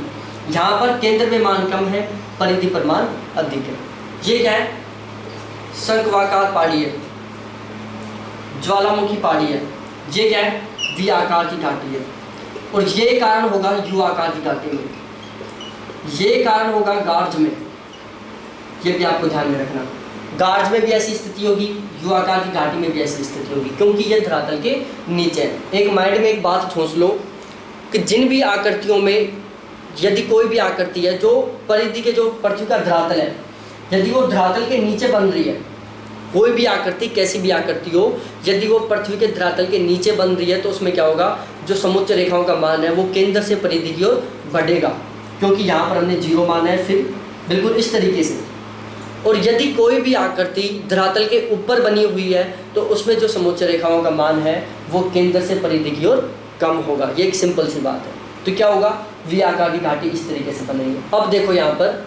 यहाँ पर केंद्र में मान कम है, परिधि पर मान अधिक है। ये क्या है? शंक्वाकार पहाड़ी है, ज्वालामुखी पहाड़ी है। ये क्या है? वी आकार की घाटी है। और ये कारण होगा यू आकार की घाटी में, ये कारण होगा गार्ज में। ये भी आपको ध्यान में रखना, गार्ज में भी ऐसी स्थिति होगी, यू आकार की घाटी में भी ऐसी स्थिति होगी, क्योंकि ये धरातल के नीचे है। एक माइंड में एक बात ठोंस लो कि जिन भी आकृतियों में यदि कोई भी आकृति है जो परिधि के, जो पृथ्वी का धरातल है, यदि वो धरातल के नीचे बन रही है, कोई भी आकृति, कैसी भी आकृति हो, यदि वो पृथ्वी के धरातल के नीचे बन रही है, तो उसमें क्या होगा? जो समुच्चय रेखाओं का मान है वो केंद्र से परिधि की ओर बढ़ेगा, क्योंकि यहाँ पर हमने 0 माना है। फिर बिल्कुल इस तरीके से। और यदि कोई भी आकृति धरातल के ऊपर बनी हुई है, तो उसमें जो समुच्चय रेखाओं का मान है वो केंद्र से परिधि की ओर कम होगा। ये एक सिंपल सी बात है। तो क्या होगा? वी आकार की घाटी इस तरीके से बनेगी। अब देखो यहाँ पर,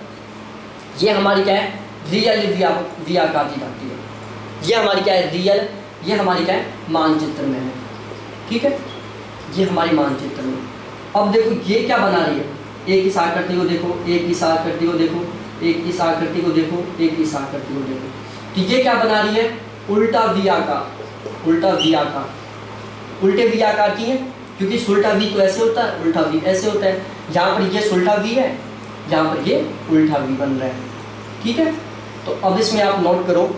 ये हमारी क्या है? रियल वी आकार की घाटी है। ये हमारी क्या है? रियल। ये हमारी क्या है? मानचित्र में है। ठीक है, ये हमारी मानचित्र में। अब देखो ये क्या बना रही है? एक इस आकृति को देखो, एक इस आकृति को देखो, एक इस आकृति को देखो, एक इस आकृति को देखो। तो ये क्या बना रही है? उल्टा वी आकार। उल्टा वी आकार, उल्टे वी आकार की है, क्योंकि सुल्टा वी तो ऐसे होता है, उल्टा वी ऐसे होता है। यहाँ पर ये सुल्टा वी है, यहाँ पर ये उल्टा वी बन रहा है। ठीक है, तो अब इसमें आप नोट करो,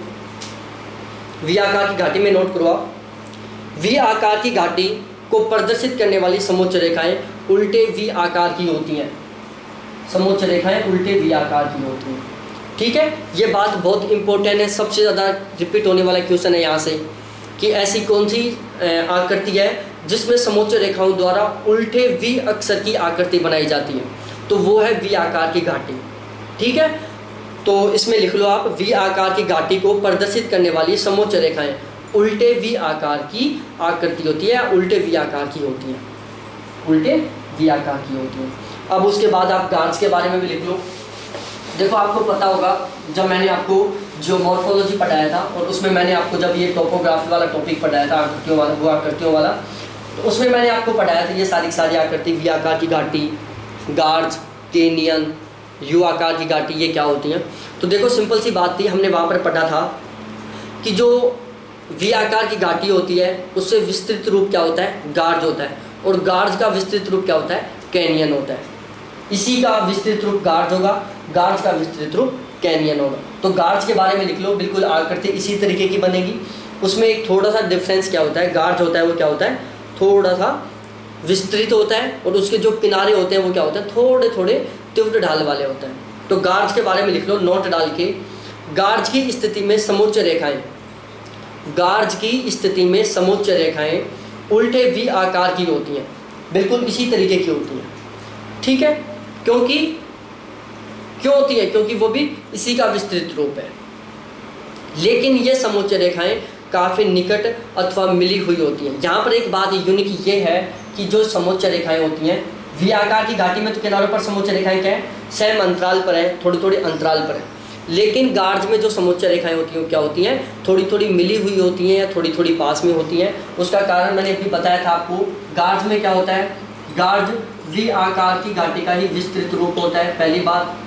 वी आकार की घाटी में नोट करो आप, वी आकार की घाटी को प्रदर्शित करने वाली समोच्च रेखाएं उल्टे वी आकार की होती हैं। समोच्च रेखाएं उल्टे वी आकार की होती हैं। ठीक है, ये बात बहुत इंपॉर्टेंट है, सबसे ज़्यादा रिपीट होने वाला क्वेश्चन है यहाँ से, कि ऐसी कौन सी आकृति है जिसमें समोच्च रेखाओं द्वारा उल्टे वी अक्षर की आकृति बनाई जाती है? तो वो है वी आकार की घाटी। ठीक है, तो इसमें लिख लो आप, वी आकार की घाटी को प्रदर्शित करने वाली समोच्च रेखाएं उल्टे वी आकार की आकृति होती है, उल्टे वी आकार की होती है, उल्टे वी आकार की होती है। अब उसके बाद आप गार्ज के बारे में भी लिख लो। देखो आपको पता होगा, जब मैंने आपको जो मॉर्फोलॉजी पढ़ाया था, और उसमें मैंने आपको जब ये टोपोग्राफी वाला टॉपिक पढ़ाया था, आकृतियों वाला, वो आकृतियों वाला, तो उसमें मैंने आपको पढ़ाया था ये सारी आकृति, वी आकार की घाटी, गार्ज, केनियन, यू आकार की घाटी, ये क्या होती हैं। तो देखो सिंपल सी बात थी, हमने वहाँ पर पढ़ा था कि जो वी आकार की घाटी होती है उससे विस्तृत रूप क्या होता है? गार्ज होता है। और गार्ज का विस्तृत रूप क्या होता है? कैनियन होता है। इसी का विस्तृत रूप गार्ज होगा, गार्ज का विस्तृत रूप कैनियन होगा। तो गार्ज के बारे में लिख लो, बिल्कुल आकृति इसी तरीके की बनेगी। उसमें एक थोड़ा सा डिफरेंस क्या होता है? गार्ज होता है वो क्या होता है? थोड़ा सा विस्तृत होता है, और उसके जो किनारे होते हैं वो क्या होते हैं? थोड़े थोड़े तीव्र ढाल वाले होते हैं। तो गार्ज के बारे में लिख लो, नोट डाल के, गार्ज की स्थिति में समोच्च रेखाएं, गार्ज की स्थिति में समोच्च रेखाएं उल्टे वी आकार की होती हैं, बिल्कुल इसी तरीके की होती हैं। ठीक है, क्योंकि क्यों होती है? क्योंकि वो भी इसी का विस्तृत रूप है। लेकिन ये समोच्च रेखाएं काफ़ी निकट अथवा मिली हुई होती हैं। यहाँ पर एक बात यूनिक ये है कि जो समोच्च रेखाएं होती हैं वी आकार की घाटी में, तो किनारों पर समोच्च रेखाएं क्या है? सेम अंतराल पर है, थोड़ी थोड़ी अंतराल पर है। लेकिन गार्ज में जो समोच्च रेखाएं होती हैं क्या होती हैं? थोड़ी थोड़ी मिली हुई होती हैं, या थोड़ी थोड़ी पास में होती हैं। उसका कारण मैंने अभी बताया था आपको, गार्ज में क्या होता है? गार्ज वी आकार की घाटी का ही विस्तृत रूप होता है, पहली बात।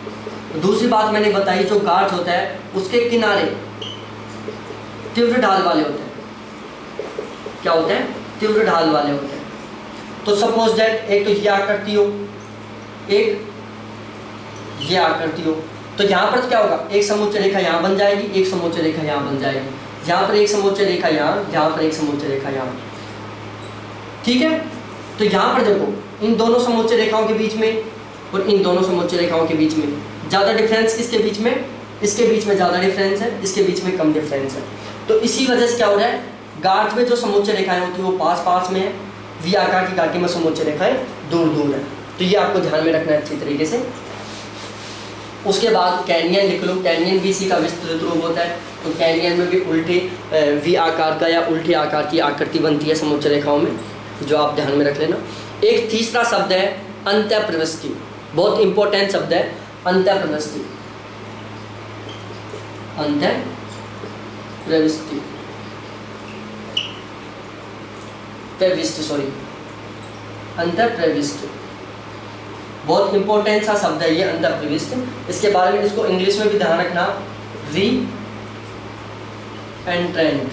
दूसरी बात मैंने बताई, जो गार्ज होता है उसके किनारे तीव्र ढाल वाले होते हैं। क्या होते हैं? तीव्र ढाल वाले होते हैं। तो सपोज दैट एक तो ये आकृति हो, एक ये आकृति हो, तो यहाँ पर क्या होगा? एक समोच्च रेखा यहाँ बन जाएगी, एक समोच्च रेखा यहाँ बन जाएगी, यहाँ पर एक समोच्च रेखा यहाँ, यहाँ पर एक समोच्च रेखा यहाँ। ठीक है, तो यहाँ पर देखो, इन दोनों समोच्च रेखाओं के बीच में और इन दोनों समोच्च रेखाओं के बीच में ज़्यादा डिफरेंस किसके बीच में? इसके बीच में ज़्यादा डिफरेंस है, इसके बीच में कम डिफरेंस है। तो इसी वजह से क्या हो रहा है? गार्ज में जो समोच्च रेखाएं होती हैं वो पास पास में है, वी आकार की घाटी में समोच्च रेखाएं दूर दूर है। तो ये आपको ध्यान में रखना है अच्छी तरीके से। उसके बाद कैनियन लिख लो, कैनियन भी इसी का विस्तृत रूप होता है। तो कैनियन में भी उल्टे वी आकार का या उल्टे आकार की आकृति बनती है समोच्च रेखाओं में, जो आप ध्यान में रख लेना। एक तीसरा शब्द है अंत्यप्रविष्टि, बहुत इंपॉर्टेंट शब्द है अंत्यप्रविष्टि। अंतःप्रविष्ट, बहुत इंपॉर्टेंट सा शब्द है ये अंतःप्रविष्ट। इसके बारे में इसको इंग्लिश में भी ध्यान रखना, री एंट्रेंट,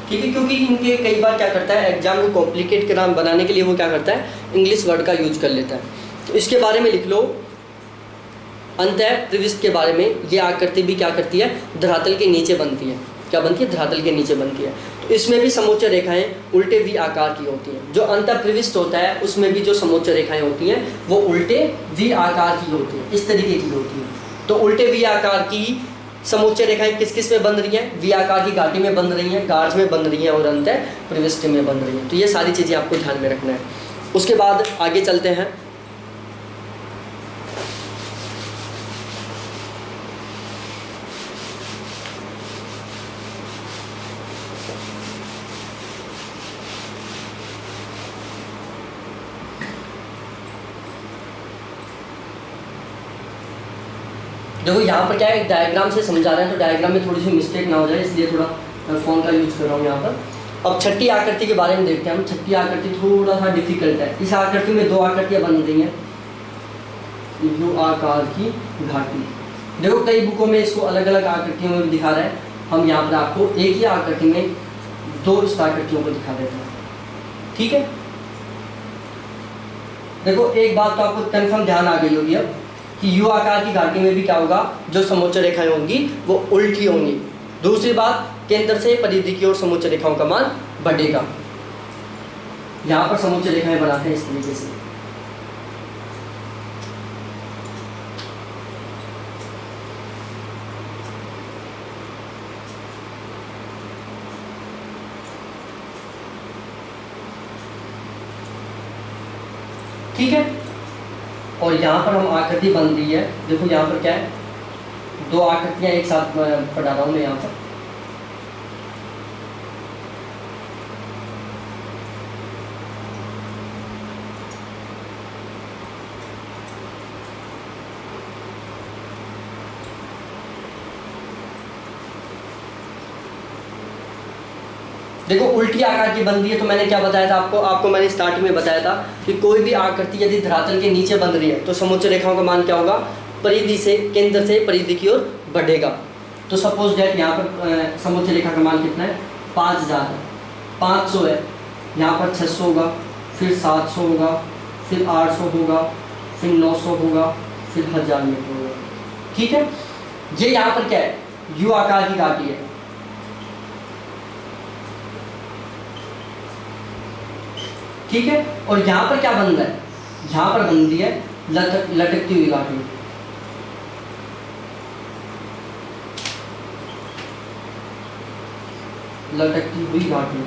ठीक है, क्योंकि इनके कई बार क्या करता है एग्जाम को कॉम्प्लिकेट बनाने के लिए वो क्या करता है इंग्लिश वर्ड का यूज कर लेता है। तो इसके बारे में लिख लो, अंतःप्रविष्ट के बारे में, ये आकृति भी क्या करती है धरातल के नीचे बनती है। क्या बनती है? धरातल के नीचे बनती है। तो इसमें भी समोच्च रेखाएं उल्टे वी आकार की होती हैं। जो अंतःप्रविष्ट होता है उसमें भी जो समोच्च रेखाएं होती हैं वो उल्टे वी आकार की होती हैं, इस तरीके की होती हैं। तो उल्टे वी आकार की समोच्च रेखाएं किस किस में बन रही हैं? वी आकार की घाटी में बन रही हैं, गार्ज में बन रही हैं और अंतःप्रविष्ट में बन रही हैं। तो ये सारी चीज़ें आपको ध्यान में रखना है। उसके बाद आगे चलते हैं। देखो यहाँ पर क्या है, डायग्राम से समझा रहे हैं तो डायग्राम में थोड़ी सी मिस्टेक ना हो जाए, इसलिए थोड़ा फ़ोन का यूज कर रहा हूँ यहाँ पर। अब छठी आकृति के बारे में देखते हैं हम। छठी आकृति थोड़ा सा डिफिकल्ट है। इस आकृति में दो आकृतियाँ बन रही हैं, यू आकार की घाटी। देखो कई बुकों में इसको अलग अलग आकृतियों में भी दिखा रहा है, हम यहाँ पर आपको एक ही आकृति में दो इस आकृतियों को दिखा देते हैं, ठीक है। देखो एक बात तो आपको कन्फर्म ध्यान आ गई होगी अब कि यू आकार की घाटी में भी क्या होगा, जो समोच्च रेखाएं होंगी वो उल्टी होंगी। दूसरी बात, केंद्र से परिधि की ओर समोच्च रेखाओं का मान बढ़ेगा। यहाँ पर समोच्च रेखाएं बनाते हैं इस तरीके से। ठीक है, और यहाँ पर हम आकृति बन रही है। देखो यहाँ पर क्या है, दो आकृतियाँ एक साथ पढ़ा रहा हूँ मैं यहाँ पर। देखो उल्टी आकार की बन रही है, तो मैंने क्या बताया था आपको मैंने स्टार्टिंग में बताया था कि कोई भी आकृति यदि धरातल के नीचे बन रही है तो समोच्च रेखाओं का मान क्या होगा, परिधि से केंद्र से परिधि की ओर बढ़ेगा। तो सपोज दैट यहाँ पर समोच्च रेखा का मान कितना है, 5000 है, 500 है, यहाँ पर 600 होगा, फिर 700 होगा, फिर 800 होगा, फिर 900 होगा, फिर 1000 मीटर होगा, ठीक है। ये यहाँ पर क्या है, यू आकार की घाटी है, ठीक है। और यहाँ पर क्या बन रहा है, यहाँ पर बन रही है लटकती हुई घाटी। लटकती हुई घाटी,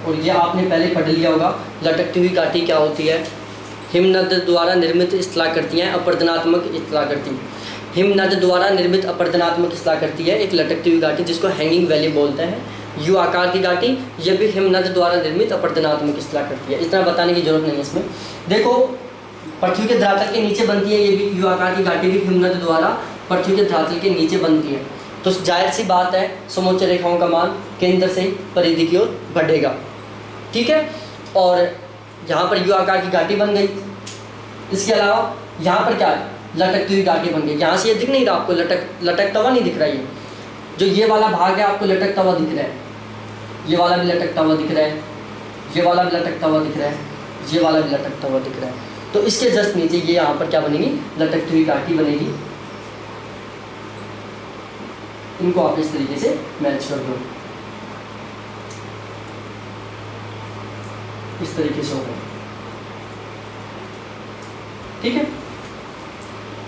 और ये आपने पहले पढ़ लिया होगा लटकती हुई घाटी क्या होती है। हिमनद द्वारा निर्मित स्थलाकृतियाँ अपरदनात्मक स्थलाकृति, हिमनद द्वारा निर्मित अपरदनात्मक स्थलाकृति है एक लटकती हुई घाटी जिसको हैंगिंग वैली बोलते हैं। यू आकार की घाटी यह भी हिमनद द्वारा निर्मित अपरदनात्मक स्थलाकृति है, इतना बताने की जरूरत नहीं है इसमें। देखो पृथ्वी के धरातल के नीचे बनती है, ये भी यू आकार की घाटी भी हिमनद द्वारा पृथ्वी के धरातल के नीचे बनती है। तो जाहिर सी बात है समोच्च रेखाओं का मान केंद्र से परिधि की ओर बढ़ेगा, ठीक है। और यहाँ पर यू आकार की घाटी बन गई। इसके अलावा यहाँ पर क्या है, लटकती हुई घाटी बन गई। यहाँ से ये दिख नहीं रहा आपको, लटकता हुआ नहीं दिख रहा है। जो ये वाला भाग है आपको लटकता हुआ दिख रहा है, ये वाला भी लटकता हुआ दिख रहा है, ये वाला भी लटकता हुआ दिख रहा है, ये वाला भी लटकता हुआ दिख रहा है। तो इसके जस्ट नीचे ये यहाँ पर क्या बनेगी, लटकती हुई घाटी बनेगी। इनको आप इस तरीके से मैच कर दो, इस तरीके से होगा, ठीक है।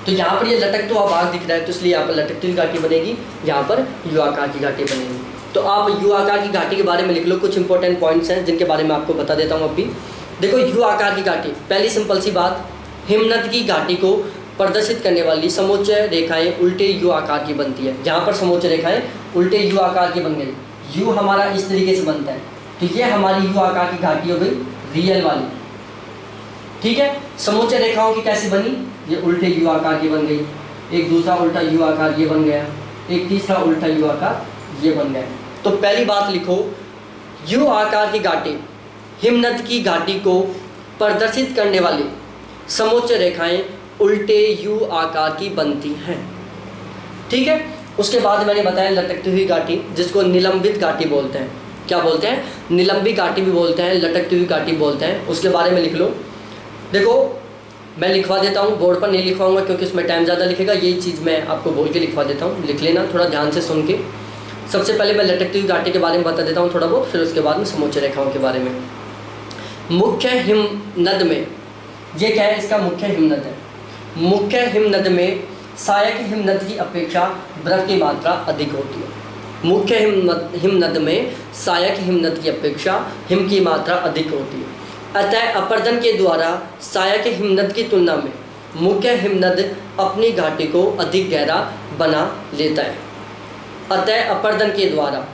तो यहाँ पर ये लटकता हुआ भाग दिख रहा है तो इसलिए यहाँ पर लटकती हुई घाटी बनेगी, यहाँ पर यू आकार की घाटी बनेगी। तो आप यू आकार की घाटी के बारे में लिख लो, कुछ इंपॉर्टेंट पॉइंट्स हैं जिनके बारे में आपको बता देता हूँ अभी। देखो यू आकार की घाटी, पहली सिंपल सी बात, हिमनद की घाटी को प्रदर्शित करने वाली समोच्च रेखाएं उल्टे यू आकार की बनती है। यहाँ पर समोच्च रेखाएं उल्टे यू आकार की बन गई, यू हमारा इस तरीके से बनता है, तो ये हमारी यू आकार की घाटी हो गई रियल वाली, ठीक है। समोच्च रेखाओं की कैसी बनी, ये उल्टे यू आकार की बन गई, एक दूसरा उल्टा यू आकार ये बन गया, एक तीसरा उल्टा यू आकार ये बन गया। तो पहली बात लिखो, यू आकार की घाटी हिमनद की घाटी को प्रदर्शित करने वाली समोच्च रेखाएं उल्टे यू आकार की बनती हैं। ठीक है, उसके बाद मैंने बताया लटकती हुई घाटी, जिसको निलंबित घाटी बोलते हैं। क्या बोलते हैं? निलंबित घाटी भी बोलते हैं, लटकती हुई घाटी बोलते हैं। उसके बारे में लिख लो। देखो मैं लिखवा देता हूँ, बोर्ड पर नहीं लिखवाऊंगा क्योंकि उसमें टाइम ज़्यादा लिखेगा। यही चीज़ मैं आपको बोल के लिखवा देता हूँ, लिख लेना थोड़ा ध्यान से सुन के। सबसे पहले मैं लटकती हुई घाटी के बारे में बता देता हूँ थोड़ा बहुत, फिर उसके बाद में समोच्च रेखाओं के बारे में। मुख्य हिमनद में, ये क्या है? इसका मुख्य हिमनद है। मुख्य हिमनद में सहायक हिमनद की अपेक्षा बर्फ की मात्रा अधिक होती है। मुख्य हिमनद में सहायक हिमनद की अपेक्षा हिम की मात्रा अधिक होती है। अतः अपर्दन के द्वारा सहायक हिमनद की तुलना में मुख्य हिमनद अपनी घाटी को अधिक गहरा बना लेता है। अतः अपर्दन के द्वारा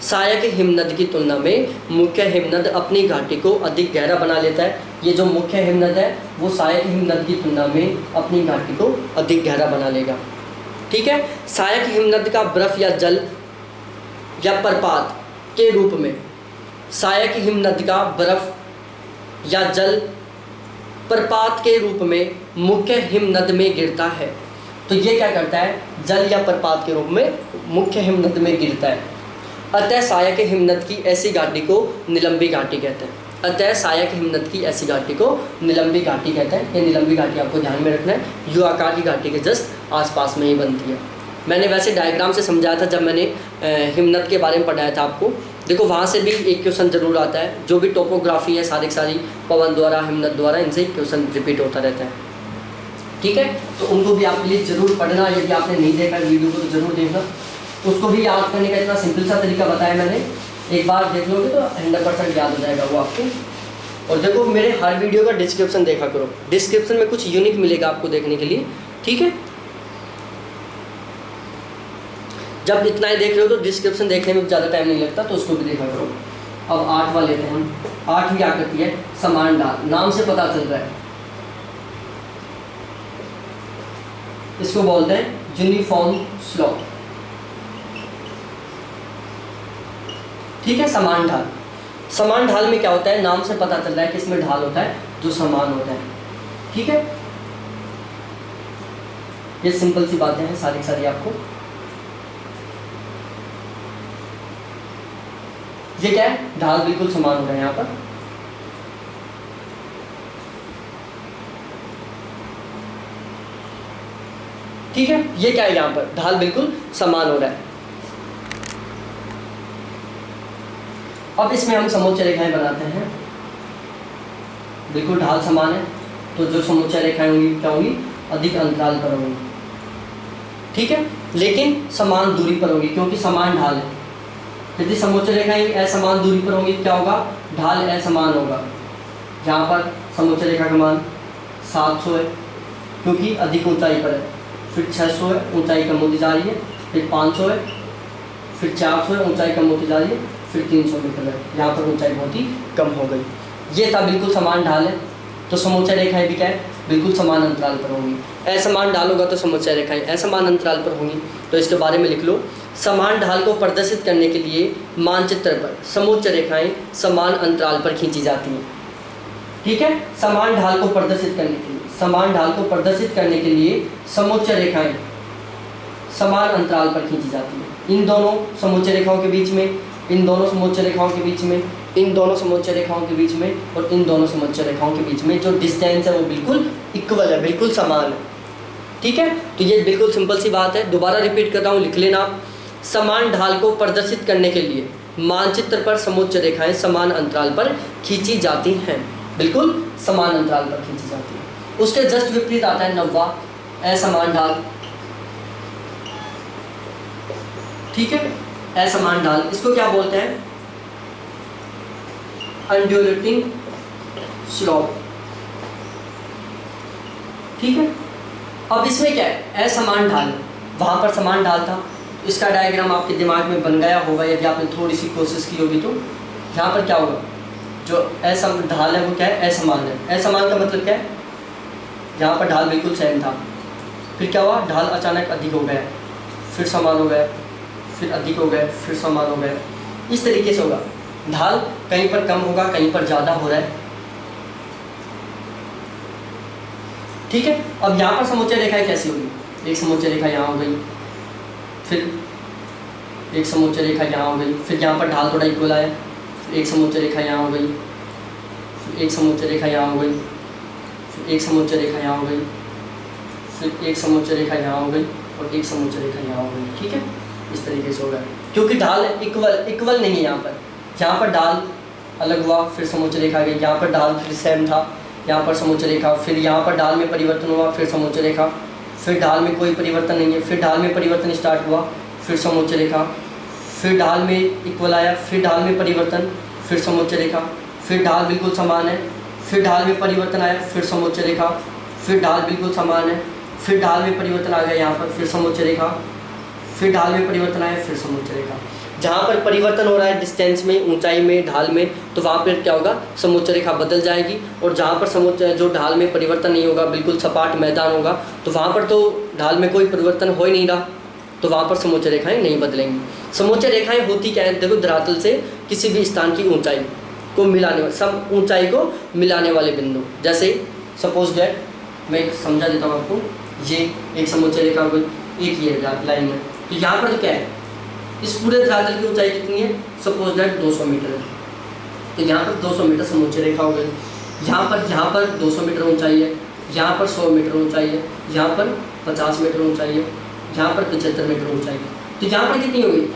सहायक हिमनद की तुलना में मुख्य हिमनद अपनी घाटी को अधिक गहरा बना लेता है। ये जो मुख्य हिमनद है वो सहायक हिमनद की तुलना में अपनी घाटी को अधिक गहरा बना लेगा। ठीक है, सहायक हिमनद का बर्फ या जल या प्रपात के रूप में सहायक हिमनद का बर्फ या जल प्रपात के रूप में मुख्य हिमनद में गिरता है। तो ये क्या करता है? जल या प्रपात के रूप में मुख्य हिमनद में गिरता है। अतः सहायक हिमनद की ऐसी घाटी को निलंबी घाटी कहते हैं। अतः सहायक हिमनद की ऐसी घाटी को निलंबी घाटी कहते हैं। ये निलंबी घाटी आपको ध्यान में रखना है, यू आकार की घाटी के जस्ट आसपास में ही बनती है। मैंने वैसे डायग्राम से समझाया था जब मैंने हिमनद के बारे में पढ़ाया था आपको। देखो वहाँ से भी एक क्वेश्चन जरूर आता है। जो भी टोपोग्राफी है सारी पवन द्वारा, हिमनद द्वारा, इनसे क्वेश्चन रिपीट होता रहता है। ठीक है, तो उनको भी आप प्लीज़ जरूर पढ़ना। यदि आपने नहीं देखा वीडियो को तो जरूर देखना। उसको भी याद करने का इतना सिंपल सा तरीका बताया मैंने, एक बार देख लोगे तो 100% याद हो जाएगा वो आपके। और देखो मेरे हर वीडियो का डिस्क्रिप्शन देखा करो, डिस्क्रिप्शन में कुछ यूनिक मिलेगा आपको देखने के लिए। ठीक है, जब इतना ही देख रहे हो तो डिस्क्रिप्शन देखने में ज़्यादा टाइम नहीं लगता, तो उसको भी देखा करो। अब 8वां लेते हैं हम। 8वीं आकृति है समान ढाल, नाम से पता चल रहा है, इसको बोलते हैं यूनिफॉर्म स्लोप। ठीक है, समान ढाल। समान ढाल में क्या होता है? नाम से पता चल रहा है कि इसमें ढाल होता है जो समान होता है। ठीक है, ये सिंपल सी बातें हैं सारी आपको। ये क्या है? ढाल बिल्कुल समान हो रहा है यहाँ पर। ठीक है, ये क्या है? यहाँ पर ढाल बिल्कुल समान हो रहा है। अब इसमें हम समोच्च रेखाएं बनाते हैं। बिल्कुल ढाल समान है, तो जो समोच्च रेखाएं होंगी क्या होंगी? अधिक अंतराल पर होंगी। ठीक है, लेकिन समान दूरी पर होगी क्योंकि समान ढाल है। यदि समोच्च रेखाएं असमान दूरी पर होंगी क्या होगा? ढाल असमान होगा। यहाँ पर समोच्च रेखा का मान 700 है क्योंकि अधिक ऊंचाई पर है। फिर 600 है, ऊंचाई कम होती जा रही है। फिर 500 है, फिर 400 है, ऊंचाई कम होती जा रही है। फिर 300 मीटर है, यहाँ पर ऊंचाई बहुत ही कम हो गई। ये था बिल्कुल समान ढाल है, तो समोच्च रेखाएं भी क्या है? बिल्कुल समान अंतराल पर होंगी। असमान ढाल होगा तो समोच्च रेखाएं असमान अंतराल पर होंगी। तो इसके बारे में लिख लो। समान ढाल को प्रदर्शित करने के लिए मानचित्र पर समोच्च रेखाएं समान अंतराल पर खींची जाती हैं। ठीक है, समान ढाल को प्रदर्शित करने के लिए, समान ढाल को प्रदर्शित करने के लिए समोच्च रेखाएं समान अंतराल पर खींची जाती हैं। इन दोनों समोच्च रेखाओं के बीच में, इन दोनों समोच्च रेखाओं के बीच में, इन दोनों समोच्च रेखाओं के बीच में और इन दोनों समोच्च रेखाओं के बीच में जो डिस्टेंस है वो बिल्कुल इक्वल है, बिल्कुल समान है। ठीक है, तो ये बिल्कुल सिंपल सी बात है। दोबारा रिपीट करता हूँ, लिख लेना आप। समान ढाल को प्रदर्शित करने के लिए मानचित्र पर समोच्च रेखाएं समान अंतराल पर खींची जाती हैं, बिल्कुल समान अंतराल पर खींची जाती हैं। उसके जस्ट विपरीत आता है 9वां असमान ढाल। ठीक है, असमान ढाल, इसको क्या बोलते हैं? अनड्यूलेटिंग स्लोप। ठीक है, अब इसमें क्या है? असमान ढाल, वहाँ पर समान ढाल था, इसका डायग्राम आपके दिमाग में बन गया होगा यदि आपने थोड़ी सी कोशिश की होगी। तो यहाँ पर क्या होगा? जो असम ढाल है वो क्या है? असमान है। असमान का मतलब क्या है? यहाँ पर ढाल बिल्कुल सेम था, फिर क्या हुआ? ढाल अचानक अधिक हो गया, फिर समान हो गया, फिर अधिक हो गए, फिर समान हो गए, इस तरीके से होगा। ढाल कहीं पर कम होगा, कहीं पर ज़्यादा हो रहा है। ठीक है, अब यहाँ पर समोच्च रेखाएं कैसी होगी, एक समोच्च रेखा यहाँ हो गई, फिर एक समोच्च रेखा यहाँ हो गई, फिर यहाँ पर ढाल थोड़ा इक्वल आया, फिर एक समोच्च रेखा यहाँ हो गई, फिर एक समोच्च रेखा यहाँ हो गई, फिर एक समोच्च रेखा यहाँ हो गई, फिर एक समोच्च रेखा यहाँ हो गई और एक समोच्च रेखा यहाँ हो गई। ठीक है, इस तरीके से होगा, क्योंकि ढाल इक्वल नहीं है। यहाँ पर ढाल अलग हुआ, फिर समोच्च रेखा आ गई, यहाँ पर ढाल फिर सेम था, यहाँ पर समोच्च रेखा, फिर यहाँ पर ढाल में परिवर्तन हुआ, फिर समोच्च रेखा, फिर ढाल में कोई परिवर्तन नहीं है, फिर ढाल में परिवर्तन स्टार्ट हुआ, फिर समोच्च रेखा, फिर ढाल में इक्वल आया, फिर ढाल में परिवर्तन, फिर समोच्च रेखा, फिर ढाल बिल्कुल समान है, फिर ढाल में परिवर्तन आया, फिर समोच्च रेखा, फिर ढाल बिल्कुल समान है, फिर ढाल में परिवर्तन आ गया यहाँ पर, फिर समोच्च रेखा, फिर ढाल में परिवर्तन आया, फिर समोच्च रेखा। जहाँ पर परिवर्तन हो रहा है डिस्टेंस में, ऊंचाई में, ढाल में, तो वहाँ पर क्या होगा, समोच्च रेखा बदल जाएगी। और जहाँ पर समोच्च जो ढाल में परिवर्तन नहीं होगा, बिल्कुल सपाट मैदान होगा, तो वहाँ पर तो ढाल में कोई परिवर्तन हो ही नहीं रहा, तो वहाँ पर समोच्च रेखाएं नहीं बदलेंगी। समोच्च रेखाएं होती क्या है, देखो धरातल से किसी भी स्थान की ऊंचाई को मिलाने, सब ऊंचाई को मिलाने वाले बिंदु। जैसे सपोज दैट मैं एक समझा देता हूँ आपको, ये एक समोच्च रेखा हो गई, एक ये लाइन है, तो यहाँ पर क्या है, इस पूरे धरातल की ऊंचाई कितनी है, सपोज दैट 200 मीटर है, तो यहाँ पर 200 मीटर समोच्च रेखा हो गई। यहाँ पर 200 मीटर ऊंचाई है, यहाँ पर 100 मीटर ऊंचाई है, यहाँ पर 50 मीटर ऊंचाई है, यहाँ पर 75 मीटर ऊंचाई है, तो यहाँ पर कितनी होगी,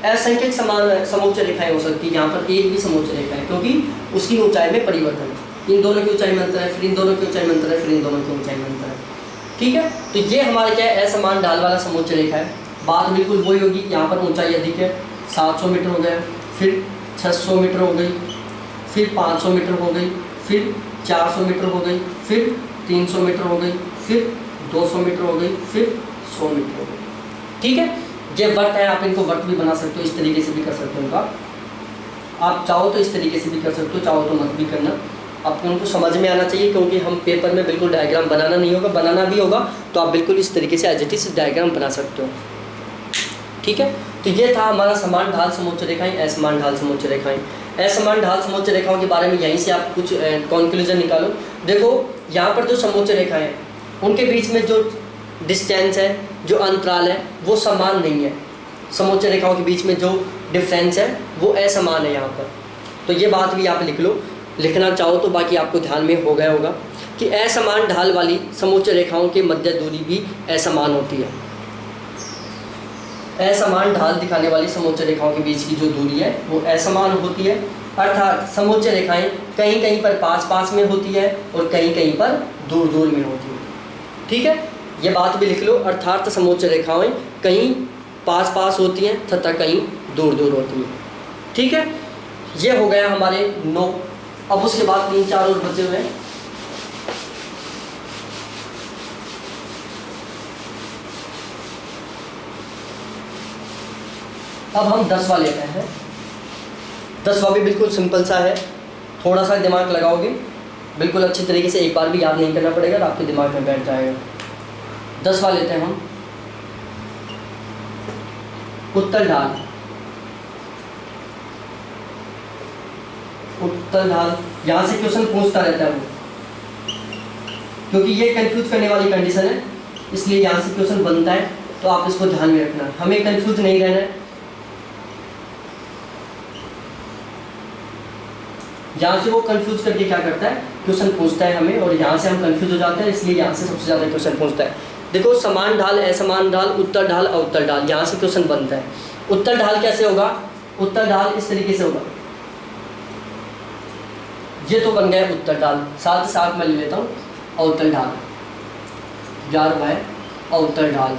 असंख्यक समान समोच्च रेखाएं हो सकती है। यहाँ पर एक भी समोच्च रेखा है, क्योंकि उसकी ऊंचाई में परिवर्तन है, इन दोनों की ऊंचाई में अंतर है, फिर इन दोनों की ऊंचाई में अंतर है, फिर इन दोनों की ऊंचाई में अंतर है। ठीक है, तो ये हमारे क्या है, असमान ढाल वाला समोच्च रेखा है। बात बिल्कुल वही होगी, यहाँ पर ऊंचाई अधिक है, 700 मीटर हो गया, फिर 600 मीटर हो गई, फिर 500 मीटर हो गई, फिर 400 मीटर हो गई, फिर 300 मीटर हो गई, फिर 200 मीटर हो गई, फिर 100 मीटर हो गई। ठीक है, ये वर्त है, आप इनको वर्त भी बना सकते हो, इस तरीके से भी कर सकते हो इनका, आप चाहो तो इस तरीके से भी कर सकते हो, चाहो तो मत भी करना, आपको उनको समझ में आना चाहिए, क्योंकि हम पेपर में बिल्कुल डायग्राम बनाना नहीं होगा, बनाना भी होगा तो आप बिल्कुल इस तरीके से एज इट इज डायग्राम बना सकते हो। ठीक है, तो ये था हमारा समान ढाल समोच्च रेखाएं, असमान ढाल समोच्च रेखाएं। असमान ढाल समोच्च रेखाओं के बारे में यहीं से आप कुछ कंक्लूजन निकालो। देखो यहाँ पर जो समोच्च रेखाएं हैं उनके बीच में जो डिस्टेंस है, जो अंतराल है, वो समान नहीं है। समोच्च रेखाओं के बीच में जो डिफरेंस है वो असमान है यहाँ पर, तो ये बात भी आप लिख लो, लिखना चाहो तो, बाकी आपको ध्यान में हो गया होगा कि असमान ढाल वाली समोच्च रेखाओं की मध्य दूरी भी असमान होती है। असमान ढाल दिखाने वाली समोच्च रेखाओं के बीच की जो दूरी है वो असमान होती है, अर्थात समोच्च रेखाएं कहीं कहीं पर पास पास में होती है और कहीं कहीं पर दूर दूर में होती है। ठीक है, ये बात भी लिख लो, अर्थात समोच्च रेखाएं कहीं पास पास होती हैं तथा कहीं दूर दूर होती हैं। ठीक है, ये हो गया हमारे 9। अब उसके बाद 3-4 और बचे हुए हैं। अब हम 10वां लेते हैं। 10वां भी बिल्कुल सिंपल सा है, थोड़ा सा दिमाग लगाओगे बिल्कुल अच्छी तरीके से, एक बार भी याद नहीं करना पड़ेगा, तो आपके दिमाग में बैठ जाएगा। 10वां लेते हैं हम, उत्तल ढाल। उत्तल ढाल, यहाँ से क्वेश्चन पूछता रहता है वो, क्योंकि ये कंफ्यूज करने वाली कंडीशन है, इसलिए यहाँ से क्वेश्चन बनता है, तो आप इसको ध्यान में रखना, हमें कंफ्यूज नहीं रहना है। यहाँ से वो कंफ्यूज करके क्या करता है, क्वेश्चन पूछता है हमें, और यहाँ से हम कंफ्यूज हो जाते हैं, इसलिए यहाँ से सबसे ज़्यादा क्वेश्चन पूछता है। देखो, समान ढाल, असमान ढाल, उत्तल ढाल, अवतल ढाल, यहाँ से क्वेश्चन बनता है। उत्तल ढाल कैसे होगा, उत्तल ढाल इस तरीके से होगा, ये तो बन गया उत्तल ढाल, साथ साथ मैं ले लेता हूँ अवतल ढाल, यार भाई अवतल ढाल,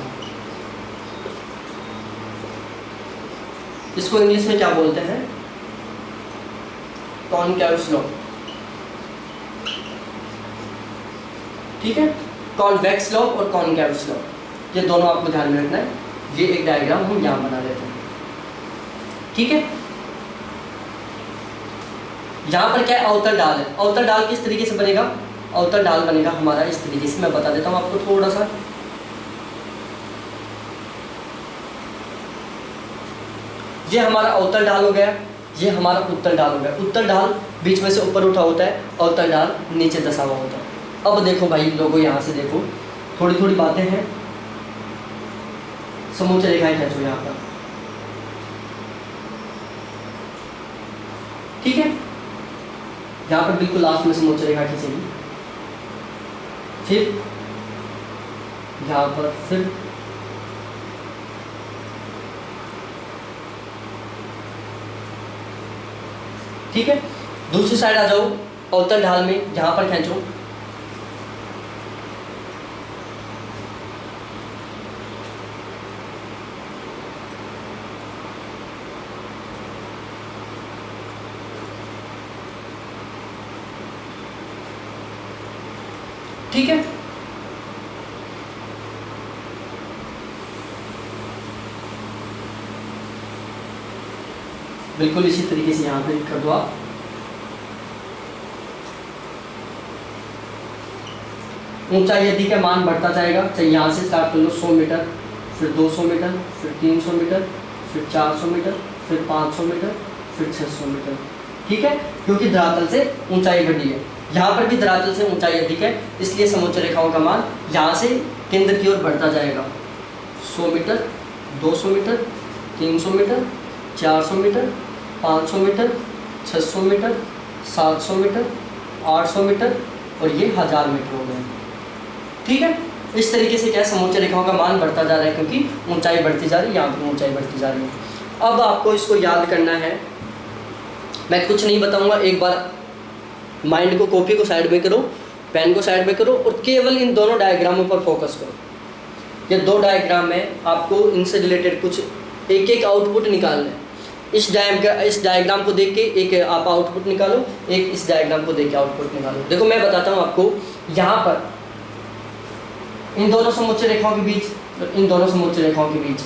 इसको इंग्लिश में क्या बोलते हैं, कॉनकेव स्लोप। ठीक है, कॉन्वेक्स स्लोप और कॉनकेव स्लोप, ये दोनों आपको ध्यान में रखना है। ये एक डायग्राम हम यहाँ बना लेते हैं। ठीक है, यहाँ पर क्या है, अवतल ढाल है। अवतल ढाल किस तरीके से बनेगा, अवतल ढाल बनेगा हमारा इस तरीके से, मैं बता देता हूँ आपको थोड़ा सा। ये हमारा अवतल ढाल हो गया, ये हमारा उत्तर ढाल हो गया। उत्तर ढाल बीच में से ऊपर उठा होता है और उत्तर ढाल नीचे दसा हुआ होता है। अब देखो भाई लोगों, यहाँ से देखो थोड़ी थोड़ी बातें हैं। समोच्च रेखाएं खींचो यहाँ पर, ठीक है। यहाँ पर बिल्कुल लास्ट में समोच्च रेखा खींचेगी, फिर यहाँ पर, फिर ठीक है। दूसरी साइड आ जाओ, अवतल ढाल में यहाँ पर खींचो, ठीक है। बिल्कुल इसी तरीके से यहाँ पे कर दो आप। ऊंचाई यदि का मान बढ़ता जाएगा, चाहे यहाँ से स्टार्ट कर लो 100 मीटर, फिर 200 मीटर, फिर 300 मीटर, फिर 400 मीटर, फिर 500 मीटर, फिर 600 मीटर, ठीक है। क्योंकि धरातल से ऊंचाई बढ़ी है, यहाँ पर भी धरातल से ऊंचाई अधिक है, इसलिए समोच्च रेखाओं का मान यहाँ से केंद्र की ओर बढ़ता जाएगा। 100 metre, 200 metre, 300 metre, 400 metre, 500 metre, 600 metre, 700 metre, 800 metre और ये 1000 मीटर हो गए, ठीक है। इस तरीके से क्या है, समोच्च रेखाओं का मान बढ़ता जा रहा है क्योंकि ऊंचाई बढ़ती जा रही है, यहाँ पर ऊंचाई बढ़ती जा रही है। अब आपको इसको याद करना है, मैं कुछ नहीं बताऊंगा, एक बार माइंड को, कॉपी को साइड में करो, पेन को साइड में करो और केवल इन दोनों डायग्रामों पर फोकस करो। ये 2 डायग्राम है, आपको इनसे रिलेटेड कुछ एक एक आउटपुट निकालना है। इस डायग्राम को देख के एक आप आउटपुट निकालो, एक इस डायग्राम को देख के आउटपुट निकालो। देखो मैं बताता हूँ आपको, यहाँ पर इन दोनों समोच्च रेखाओं के बीच, इन दोनों समोच्च रेखाओं के बीच,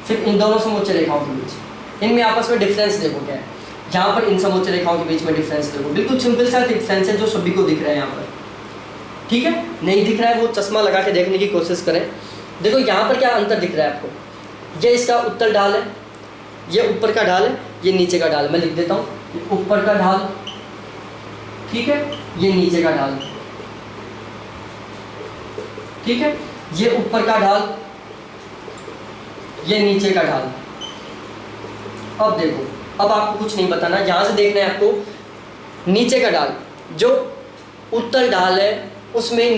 फिर इन दोनों समोच्च रेखाओं के बीच, इनमें आपस में डिफरेंस देखो क्या है। यहाँ पर इन समोच्च रेखाओं के बीच में डिफरेंस देखो, बिल्कुल सिंपल सा डिफरेंस है जो सभी को दिख रहा है यहाँ पर, ठीक है। नहीं दिख रहा है वो चश्मा लगा के देखने की कोशिश करें। देखो यहाँ पर क्या अंतर दिख रहा है आपको, ये इसका उत्तर ढाल है, ये ऊपर का ढाल है, ये नीचे का ढाल। मैं लिख देता हूँ, ये ऊपर का ढाल, ठीक है, ये नीचे का ढाल, ठीक है। ये ऊपर का ढाल, ये नीचे का ढाल। अब देखो, अब आपको कुछ नहीं बताना, यहाँ से देखना है आपको नीचे का ढाल, जो उत्तर ढाल है उसमें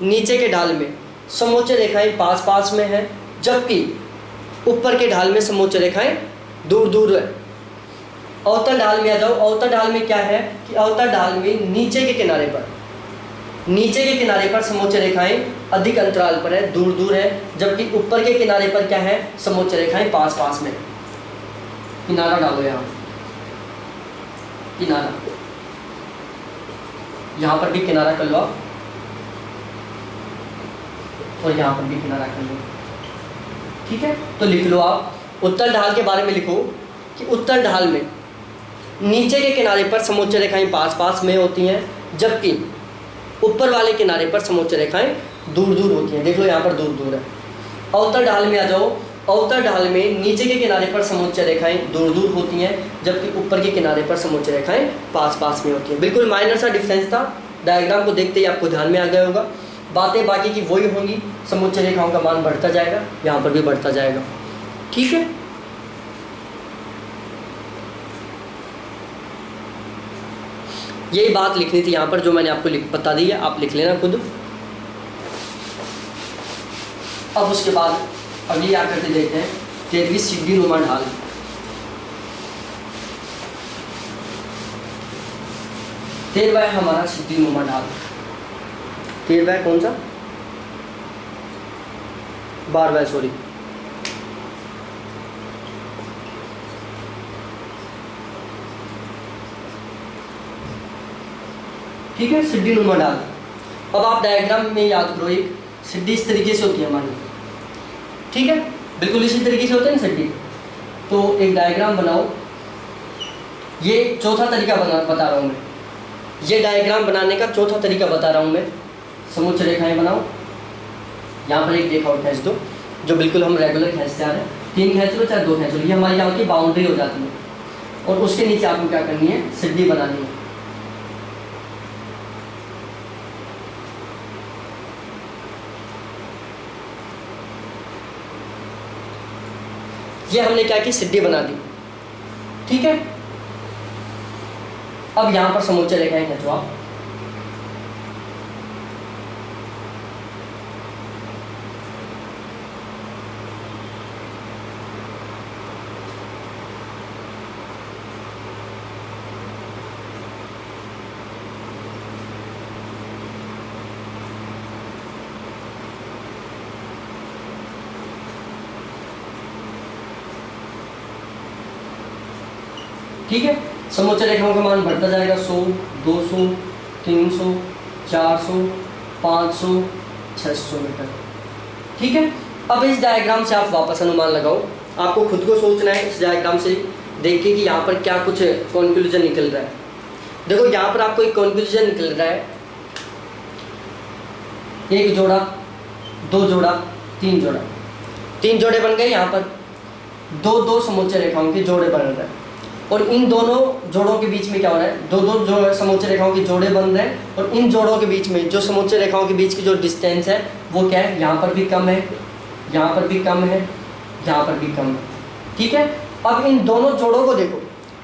नीचे के ढाल में समोच्च रेखाएं पास पास में है, जबकि ऊपर के ढाल में समोच्च रेखाएं दूर दूर है। अवतल ढाल में आ जाओ, अवतल ढाल में क्या है कि अवतल ढाल में नीचे के किनारे पर समोच्च रेखाएं अधिक अंतराल पर है, दूर दूर है, जबकि ऊपर के किनारे पर क्या है, समोच्च रेखाएं पास पास में। किनारा डालो, यहाँ किनारा, यहाँ पर भी किनारा कर लो आप, और यहाँ पर भी किनारा कर लो, ठीक है। तो लिख लो आप, उत्तर ढाल के बारे में लिखो कि उत्तर ढाल में नीचे के किनारे पर समोच्च रेखाएं पास पास में होती हैं, जबकि ऊपर वाले किनारे पर समोच्च रेखाएं दूर दूर होती हैं। देख लो यहाँ पर दूर दूर है। अवतल ढाल में आ जाओ, अवतल ढाल में नीचे के किनारे पर समोच्च रेखाएं दूर दूर होती हैं, जबकि ऊपर के किनारे पर समोच्च रेखाएं पास पास में होती हैं। बिल्कुल माइनर सा डिफरेंस था, डायग्राम को देखते ही आपको ध्यान में आ गया होगा। बातें बाकी की वही होंगी, समोच्च रेखाओं का मान बढ़ता जाएगा, यहाँ पर भी बढ़ता जाएगा, ठीक है। यही बात लिखनी थी यहाँ पर, जो मैंने आपको बता दी है, आप लिख लेना खुद। अब उसके बाद अगली आकृति देखते हैं, 13वीं सीढ़ी नुमा ढाल। तेरहवां है हमारा सीढ़ी नुमा ढाल। 13वां कौन सा, 12वां, सॉरी, ठीक है, सीढ़ी नुमा ढाल। अब आप डायग्राम में याद करो, एक सीढ़ी इस तरीके से होती है हमारी, ठीक है, बिल्कुल इसी तरीके से होते हैं ना सीढ़ी। तो एक डायग्राम बनाओ, ये चौथा तरीका बता रहा हूँ मैं, ये डायग्राम बनाने का चौथा तरीका बता रहा हूँ मैं। समोच्च रेखाएं बनाओ, यहाँ पर एक रेखा और खींच दो, जो बिल्कुल हम रेगुलर खींचते आ रहे हैं, 3 खींच लो चाहे 2 खींच लो, ये हमारी यहाँ की बाउंड्री हो जाती है। और उसके नीचे आपको क्या करनी है, सीढ़ी बनानी है। ये हमने क्या की, सीढ़ी बना दी, ठीक है। अब यहां पर समोच्च रेखाएं खींचो आप। ठीक है, समोच्च रेखाओं का मान बढ़ता जाएगा, 100, 200, 300, 400, 500, 600 मीटर, ठीक है। अब इस डायग्राम से आप वापस अनुमान लगाओ, आपको खुद को सोचना है इस डायग्राम से देख के कि यहाँ पर क्या कुछ कंक्लूजन निकल रहा है। देखो यहाँ पर आपको एक कंक्लूजन निकल रहा है, 1 जोड़ा, 2 जोड़ा, 3 जोड़ा, 3 जोड़े बन गए। यहाँ पर 2 समोच्च रेखाओं के जोड़े बन रहे हैं, और इन दोनों जोड़ों के बीच में क्या हो रहा है, 2 समोच्च रेखाओं के जोड़े बन रहे हैं, और इन जोड़ों के बीच में जो समोच्च रेखाओं के बीच की जो डिस्टेंस है वो क्या है, यहाँ पर भी कम है, यहाँ पर भी कम है, यहाँ पर भी कम है, ठीक है। अब इन दोनों जोड़ों को देखो,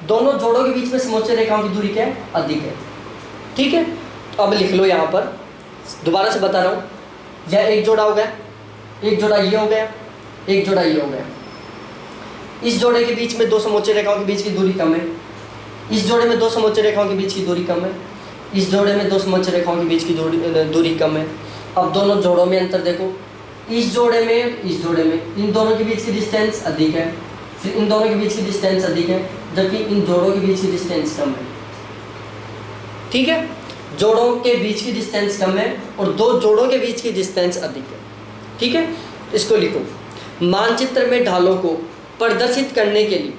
दोनों जोड़ों के बीच में समोच्च रेखाओं की दूरी क्या है, अधिक है, ठीक है। तो अब लिख लो यहाँ पर, दोबारा से बता रहा हूँ, यह 1 जोड़ा हो गया, 1 जोड़ा ये हो गया, 1 जोड़ा ये हो गया। इस जोड़े के बीच में 2 समोच्च रेखाओं के बीच की दूरी कम है, इस जोड़े में 2 समोच्च रेखाओं के बीच की दूरी कम है, इस जोड़े में 2 समोच्च रेखाओं के बीच की दूरी कम है। अब दोनों जोड़ों में अंतर देखो, इस जोड़े में, इस जोड़े में इन दोनों के बीच की डिस्टेंस अधिक है, फिर इन दोनों के बीच की डिस्टेंस अधिक है, जबकि इन जोड़ों के बीच की डिस्टेंस कम है, ठीक है। जोड़ों के बीच की डिस्टेंस कम है और 2 जोड़ों के बीच की डिस्टेंस अधिक है, ठीक है। इसको लिखो, मानचित्र में ढालों को प्रदर्शित करने के लिए,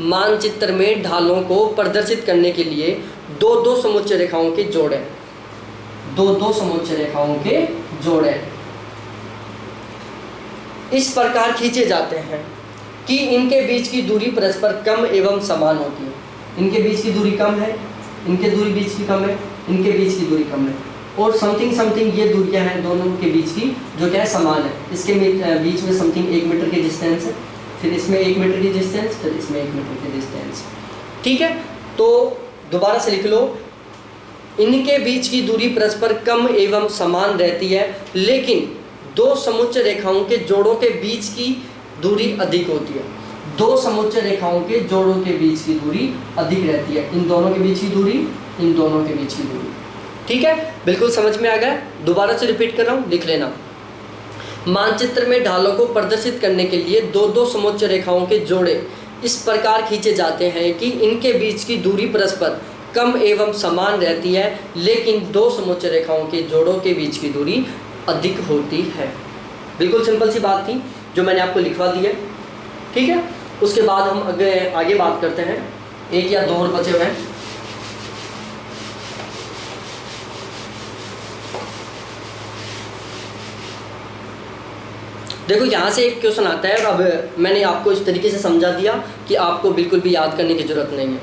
मानचित्र में ढालों को प्रदर्शित करने के लिए 2 समोच्च रेखाओं के जोड़े, 2 समोच्च रेखाओं के जोड़े इस प्रकार खींचे जाते हैं कि इनके बीच की दूरी परस्पर कम एवं समान होती है। इनके बीच की दूरी कम है, इनके दूरी बीच की कम है, इनके बीच की दूरी कम है, और समथिंग ये दूरियां हैं दोनों के बीच की जो क्या है, समान है। इसके बीच में समथिंग 1 मीटर की डिस्टेंस है, फिर इसमें 1 मीटर की डिस्टेंस, फिर इसमें 1 मीटर की डिस्टेंस, ठीक है। तो दोबारा से लिख लो, इनके बीच की दूरी परस्पर कम एवं समान रहती है, लेकिन 2 समोच्च रेखाओं के जोड़ों के बीच की दूरी अधिक होती है। 2 समोच्च रेखाओं के जोड़ों के बीच की दूरी अधिक रहती है, इन दोनों के बीच की दूरी, इन दोनों के बीच की दूरी, ठीक है। बिल्कुल समझ में आ गया, दोबारा से रिपीट कर रहा हूँ, लिख लेना। मानचित्र में ढालों को प्रदर्शित करने के लिए 2 समोच्च रेखाओं के जोड़े इस प्रकार खींचे जाते हैं कि इनके बीच की दूरी परस्पर कम एवं समान रहती है, लेकिन 2 समोच्च रेखाओं के जोड़ों के बीच की दूरी अधिक होती है। बिल्कुल सिंपल सी बात थी जो मैंने आपको लिखवा दी है, ठीक है। उसके बाद हम आगे बात करते हैं, 1 या 2 और बचे हुए हैं। देखो यहाँ से एक क्वेश्चन आता है, और अब मैंने आपको इस तरीके से समझा दिया कि आपको बिल्कुल भी याद करने की ज़रूरत नहीं है।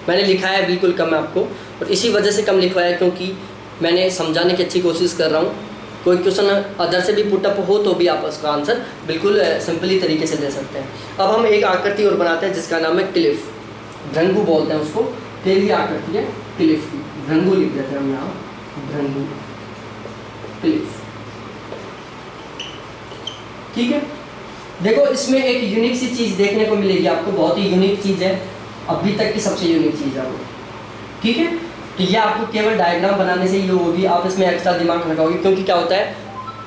मैंने लिखा है बिल्कुल कम है आपको, और इसी वजह से कम लिखवाया क्योंकि मैंने समझाने की अच्छी कोशिश कर रहा हूँ। कोई क्वेश्चन अदर से भी पुटअप हो तो भी आप उसका आंसर बिल्कुल सिंपली तरीके से दे सकते हैं। अब हम एक आकृति और बनाते हैं जिसका नाम है क्लिफ, भृंगु बोलते हैं उसको। पहली आकृति है क्लिफ की, भृंगु लिख देते हैं हम यहाँ, भृंगु क्लिफ, ठीक है। देखो इसमें एक यूनिक सी चीज़ देखने को मिलेगी आपको, बहुत ही यूनिक चीज़ है, अभी तक की सबसे यूनिक चीज़ है वो, ठीक है। तो ये आपको केवल डायग्राम बनाने से ही होगी, आप इसमें एक्स्ट्रा दिमाग लगाओगे, क्योंकि क्या होता है,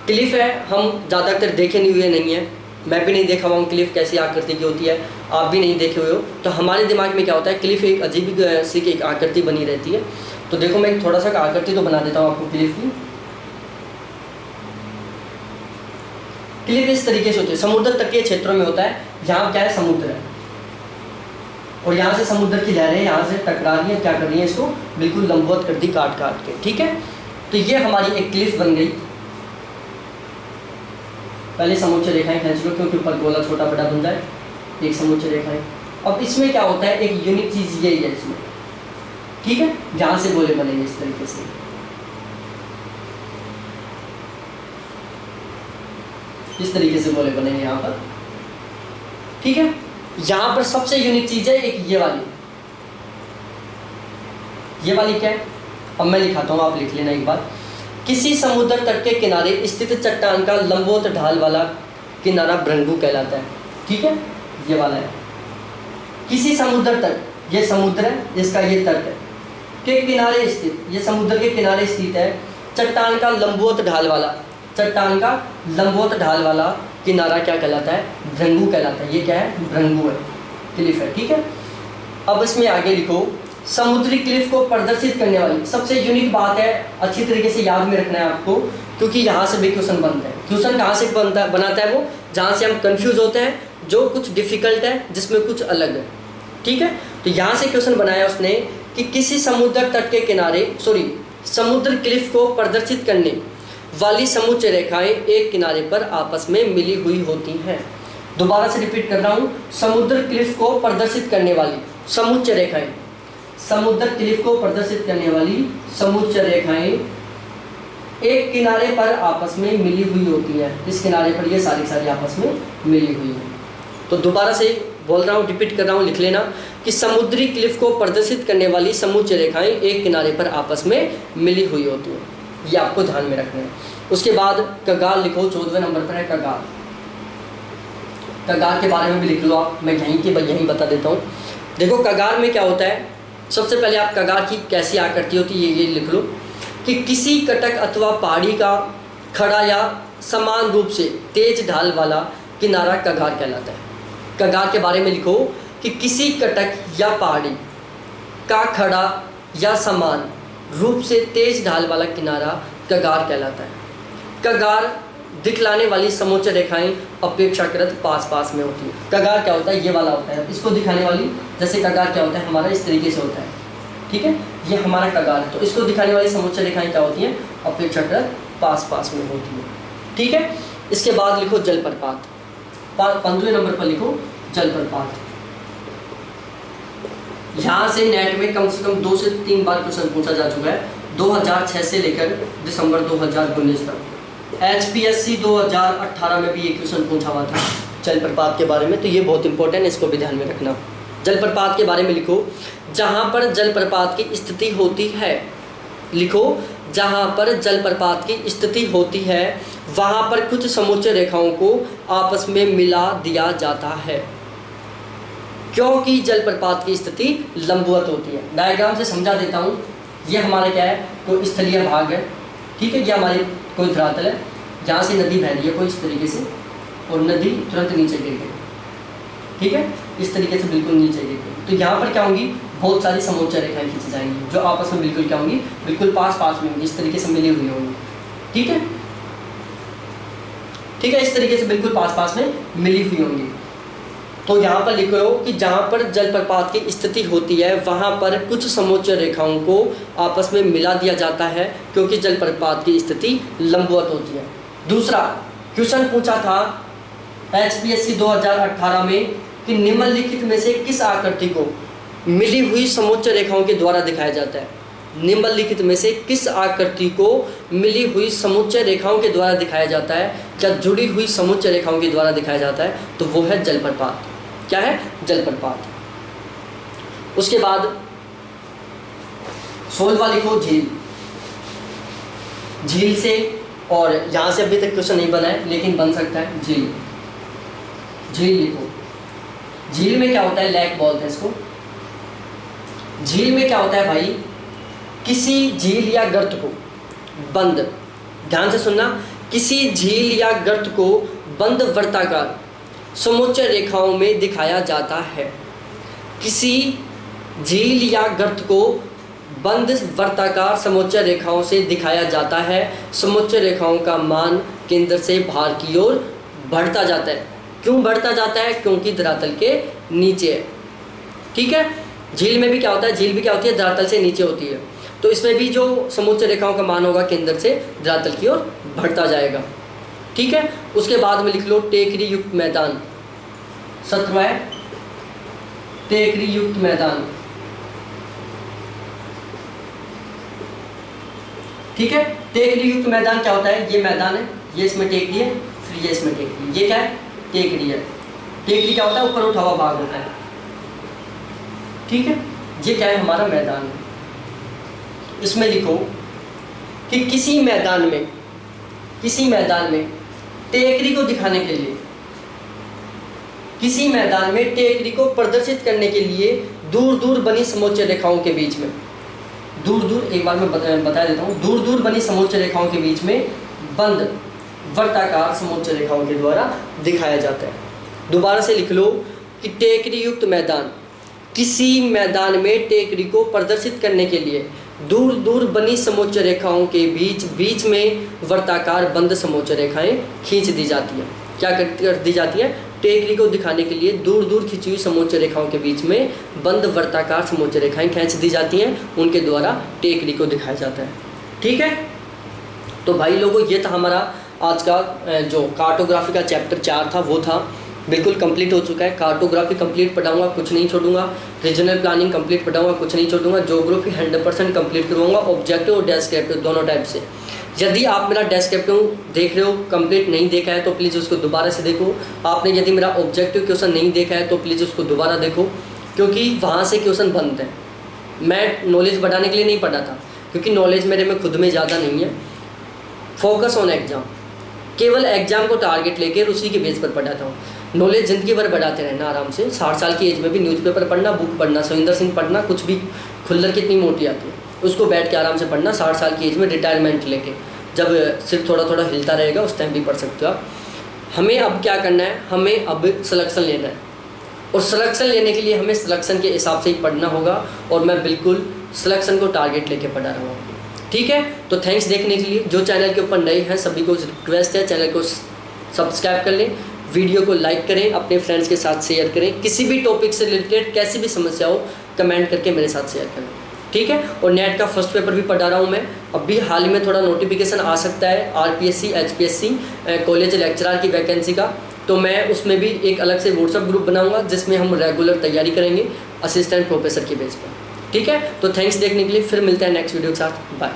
क्लिफ है हम ज़्यादातर देखे नहीं हुए नहीं है, मैं भी नहीं देखा हुआ हूँ क्लिफ कैसी आकृति की होती है, आप भी नहीं देखे हुए हो। तो हमारे दिमाग में क्या होता है, क्लिफ एक अजीब सी एक आकृति बनी रहती है। तो देखो मैं थोड़ा सा आकृति तो बना देता हूँ आपको क्लिफ की। क्लिफ इस तरीके से होती है, समुद्र तटीय क्षेत्रों में होता है, जहाँ क्या है, समुद्र है, और यहाँ से समुद्र की लहरें यहाँ से टकरा रही है, क्या कर रही है, इसको बिल्कुल लंबवत कर दी काट काट के, ठीक है। तो ये हमारी एक क्लिफ बन गई। पहले समोच्च रेखाएं खींच लो क्योंकि ऊपर गोला छोटा बड़ा बन जाए, एक समोच्च रेखाएं। अब इसमें क्या होता है, एक यूनिक चीज यही है इसमें, ठीक है, जहां से गोले बनेंगे इस तरीके से, इस तरीके से गोले बनेंगे यहाँ पर, ठीक है। यहाँ पर सबसे यूनिक चीज है एक ये वाली क्या है, अब मैं लिखाता हूँ, आप लिख लेना एक बार। किसी समुद्र तट के किनारे स्थित चट्टान का लंबवत ढाल वाला किनारा भृंगु कहलाता है, ठीक है, ये वाला है। किसी समुद्र तट, ये समुद्र है, इसका ये तट है, के किनारे स्थित, ये समुद्र के किनारे स्थित है, चट्टान का लंबवत ढाल वाला, चट्टान का लंबवत ढाल वाला किनारा क्या कहलाता है, भृंगु कहलाता है। ये क्या है, भृंगु है, क्लिफ है, ठीक है। अब इसमें आगे लिखो, समुद्री क्लिफ को प्रदर्शित करने वाली, सबसे यूनिक बात है, अच्छी तरीके से याद में रखना है आपको, क्योंकि यहाँ से भी क्वेश्चन बनता है। क्वेश्चन कहाँ से बनाता है वो, जहाँ से हम कंफ्यूज होते हैं, जो कुछ डिफिकल्ट है, जिसमें कुछ अलग है, ठीक है। तो यहाँ से क्वेश्चन बनाया उसने कि किसी समुद्र तट के किनारे, समुद्र क्लिफ को प्रदर्शित करने वाली समुच्चय रेखाएं एक किनारे पर आपस में मिली हुई होती हैं। दोबारा से रिपीट कर रहा हूँ, समुद्र क्लिफ को प्रदर्शित करने वाली समुच्चय रेखाएं, समुद्र क्लिफ को प्रदर्शित करने वाली समुच्चय रेखाएं एक किनारे पर आपस में मिली हुई होती है। इस किनारे पर ये सारी आपस में मिली हुई है। तो दोबारा से बोल रहा हूँ, रिपीट कर रहा हूँ, लिख लेना कि समुद्री क्लिफ को प्रदर्शित करने वाली समुच्चय रेखाएं एक किनारे पर आपस में मिली हुई होती हैं, ये आपको ध्यान में रखना है। उसके बाद कगार लिखो, 14वें नंबर पर है कगार। कगार के बारे में भी लिख लो आप, मैं यहीं बता देता हूँ। देखो कगार में क्या होता है, सबसे पहले आप कगार की कैसी आकृति होती है ये लिख लो कि किसी कटक अथवा पहाड़ी का खड़ा या समान रूप से तेज ढाल वाला किनारा कगार कहलाता है। कगार के बारे में लिखो कि किसी कटक या पहाड़ी का खड़ा या समान रूप से तेज ढाल वाला किनारा कगार कहलाता है। कगार दिखलाने वाली समुच्चय रेखाएं अपेक्षाकृत पास पास में होती है। कगार क्या होता है, ये वाला होता है, इसको दिखाने वाली, जैसे कगार क्या होता है हमारा इस तरीके से होता है, ठीक है, ये हमारा कगार है। तो इसको दिखाने वाली समुच्चय रेखाएं क्या होती हैं, अपेक्षाकृत पास पास में होती है, ठीक है। इसके बाद लिखो जलप्रपात, 15वें नंबर पर लिखो जलप्रपात। यहाँ से नेट में कम से कम 2 से 3 बार क्वेश्चन पूछा जा चुका है, 2006 से लेकर दिसंबर 2019 तक। HPSC 2018 में भी ये क्वेश्चन पूछा हुआ था जलप्रपात के बारे में, तो ये बहुत इंपॉर्टेंट है, इसको भी ध्यान में रखना। जलप्रपात के बारे में लिखो, जहाँ पर जलप्रपात की स्थिति होती है, लिखो जहाँ पर जलप्रपात की स्थिति होती है वहाँ पर कुछ समुच्चय रेखाओं को आपस में मिला दिया जाता है, क्योंकि जलप्रपात की स्थिति लंबवत होती है। डायग्राम से समझा देता हूँ, ये हमारा क्या है, कोई स्थलीय भाग है, ठीक है, ये हमारी कोई धरातल है, जहाँ से नदी बह रही है कोई इस तरीके से, और नदी तुरंत नीचे गिर गई, ठीक है, इस तरीके से बिल्कुल नीचे गिर गई। तो यहाँ पर क्या होंगी, बहुत सारी समुच्चय रेखाएं खींची जाएंगी, जो आपस में बिल्कुल क्या होंगी, बिल्कुल पास पास में होंगी, इस तरीके से मिली हुई होंगी, ठीक है, ठीक है, इस तरीके से बिल्कुल पास पास में मिली हुई होंगी। तो यहाँ पर लिखो कि जहाँ पर जलप्रपात की स्थिति होती है वहाँ पर कुछ समुच्चय रेखाओं को आपस में मिला दिया जाता है, क्योंकि जलप्रपात की स्थिति लंबवत होती है। दूसरा क्वेश्चन पूछा था HPSC 2018 में कि निम्नलिखित में से किस आकृति को मिली हुई समुच्चय रेखाओं के द्वारा दिखाया जाता है। निम्नलिखित में से किस आकृति को मिली हुई समुच्चय रेखाओं के द्वारा दिखाया जाता है, या जुड़ी हुई समुच्चय रेखाओं के द्वारा दिखाया जाता है, तो वो है जलप्रपात। क्या है, जलप्रपात। उसके बाद 16वां लिखो झील। झील से, और यहाँ से अभी तक क्वेश्चन नहीं बना है लेकिन बन सकता है, झील। झील लिखो, झील में क्या होता है, लेक बोलते हैं इसको। झील में क्या होता है भाई, किसी झील या गर्त को बंद, ध्यान से सुनना, किसी झील या गर्त को बंद वर्ताकार समुच्चय रेखाओं में दिखाया जाता है। किसी झील या गर्त को बंद वर्ताकार समुच्चय रेखाओं से दिखाया जाता है। समुच्चय रेखाओं का मान केंद्र से बाहर की ओर बढ़ता जाता है। क्यों बढ़ता जाता है, क्योंकि धरातल के नीचे है, ठीक है। झील में भी क्या होता है, झील भी क्या होती है, धरातल से नीचे होती है, तो इसमें भी जो समुच्चय रेखाओं का मान होगा केंद्र से धरातल की ओर बढ़ता जाएगा, ठीक है। उसके बाद में लिख लो टेकरी युक्त मैदान। 17वां टेकरी युक्त मैदान। ठीक है, टेकरी युक्त मैदान क्या होता है? ये मैदान है, ये इसमें टेकरी है, फिर ये इसमें टेकरी, ये क्या है? टेकरी है। टेकरी क्या होता है? ऊपर उठा हुआ भाग होता है। ठीक है, ये क्या है? हमारा मैदान है। इसमें लिखो कि किसी मैदान में टेकरी को दिखाने के लिए, किसी मैदान में टेकरी को प्रदर्शित करने के लिए दूर दूर बनी समोच्च रेखाओं के बीच में, दूर दूर, एक बार मैं बता देता हूँ, दूर दूर बनी समोच्च रेखाओं के बीच में बंद वर्ताकार समोच्च रेखाओं के द्वारा दिखाया जाता है। दोबारा से लिख लो कि टेकरी युक्त मैदान, किसी मैदान में टेकरी को प्रदर्शित करने के लिए दूर दूर बनी समोच्च रेखाओं के बीच में वर्ताकार बंद समोच्च रेखाएं खींच दी जाती हैं। क्या कर दी जाती है? टेकरी को दिखाने के लिए दूर दूर खींची हुई समोच्च रेखाओं के बीच में बंद वर्ताकार समोच्च रेखाएं खींच दी जाती हैं, उनके द्वारा टेकरी को दिखाया जाता है। ठीक है, तो भाई लोगों, ये था हमारा आज का जो कार्टोग्राफी का चैप्टर 4 था, वो था बिल्कुल कंप्लीट हो चुका है। कार्टोग्राफी कंप्लीट पढ़ाऊंगा, कुछ नहीं छोड़ूंगा। रीजनल प्लानिंग कंप्लीट पढ़ाऊंगा, कुछ नहीं छोड़ूंगा। ज्योग्राफी 100% कंप्लीट करवाऊंगा, ऑब्जेक्टिव और डेस्क्रिप्टिव दोनों टाइप से। यदि आप मेरा डेस्क्रिप्टिव देख रहे हो, कंप्लीट नहीं देखा है, तो प्लीज़ उसको दोबारा से देखो। आपने यदि मेरा ऑब्जेक्टिव क्वेश्चन नहीं देखा है तो प्लीज़ उसको दोबारा देखो, क्योंकि वहाँ से क्वेश्चन बनते हैं। मैं नॉलेज बढ़ाने के लिए नहीं पढ़ा था, क्योंकि नॉलेज मेरे में खुद में ज़्यादा नहीं है। फोकस ऑन एग्जाम, केवल एग्जाम को टारगेट लेकर उसी के बेस पर पढ़ाता हूँ। नॉलेज ज़िंदगी भर बढ़ाते रहना आराम से। 60 साल की एज में भी न्यूज़पेपर पढ़ना, बुक पढ़ना, सविंदर सिंह पढ़ना, कुछ भी, खुल्लर कितनी मोटी आती है, उसको बैठ के आराम से पढ़ना। 60 साल की एज में रिटायरमेंट लेके, जब सिर्फ थोड़ा थोड़ा हिलता रहेगा, उस टाइम भी पढ़ सकते हो आप। हमें अब क्या करना है? हमें अब सिलेक्शन लेना है, और सिलेक्शन लेने के लिए हमें सिलेक्शन के हिसाब से ही पढ़ना होगा, और मैं बिल्कुल सिलेक्शन को टारगेट लेके पढ़ा रहा हूँ। ठीक है, तो थैंक्स देखने के लिए। जो चैनल के ऊपर नए हैं सभी को रिक्वेस्ट है, चैनल को सब्सक्राइब कर लें, वीडियो को लाइक करें, अपने फ्रेंड्स के साथ शेयर करें। किसी भी टॉपिक से रिलेटेड कैसी भी समस्या हो, कमेंट करके मेरे साथ शेयर करें। ठीक है, और नेट का फर्स्ट पेपर भी पढ़ा रहा हूँ मैं। अभी हाल ही में थोड़ा नोटिफिकेशन आ सकता है RPSC HPSC कॉलेज लेक्चरर की वैकेंसी का, तो मैं उसमें भी एक अलग से व्हाट्सएप ग्रुप बनाऊंगा, जिसमें हम रेगुलर तैयारी करेंगे असिस्टेंट प्रोफेसर के बेस पर। ठीक है, तो थैंक्स देखने के लिए। फिर मिलते हैं नेक्स्ट वीडियो के साथ। बाय।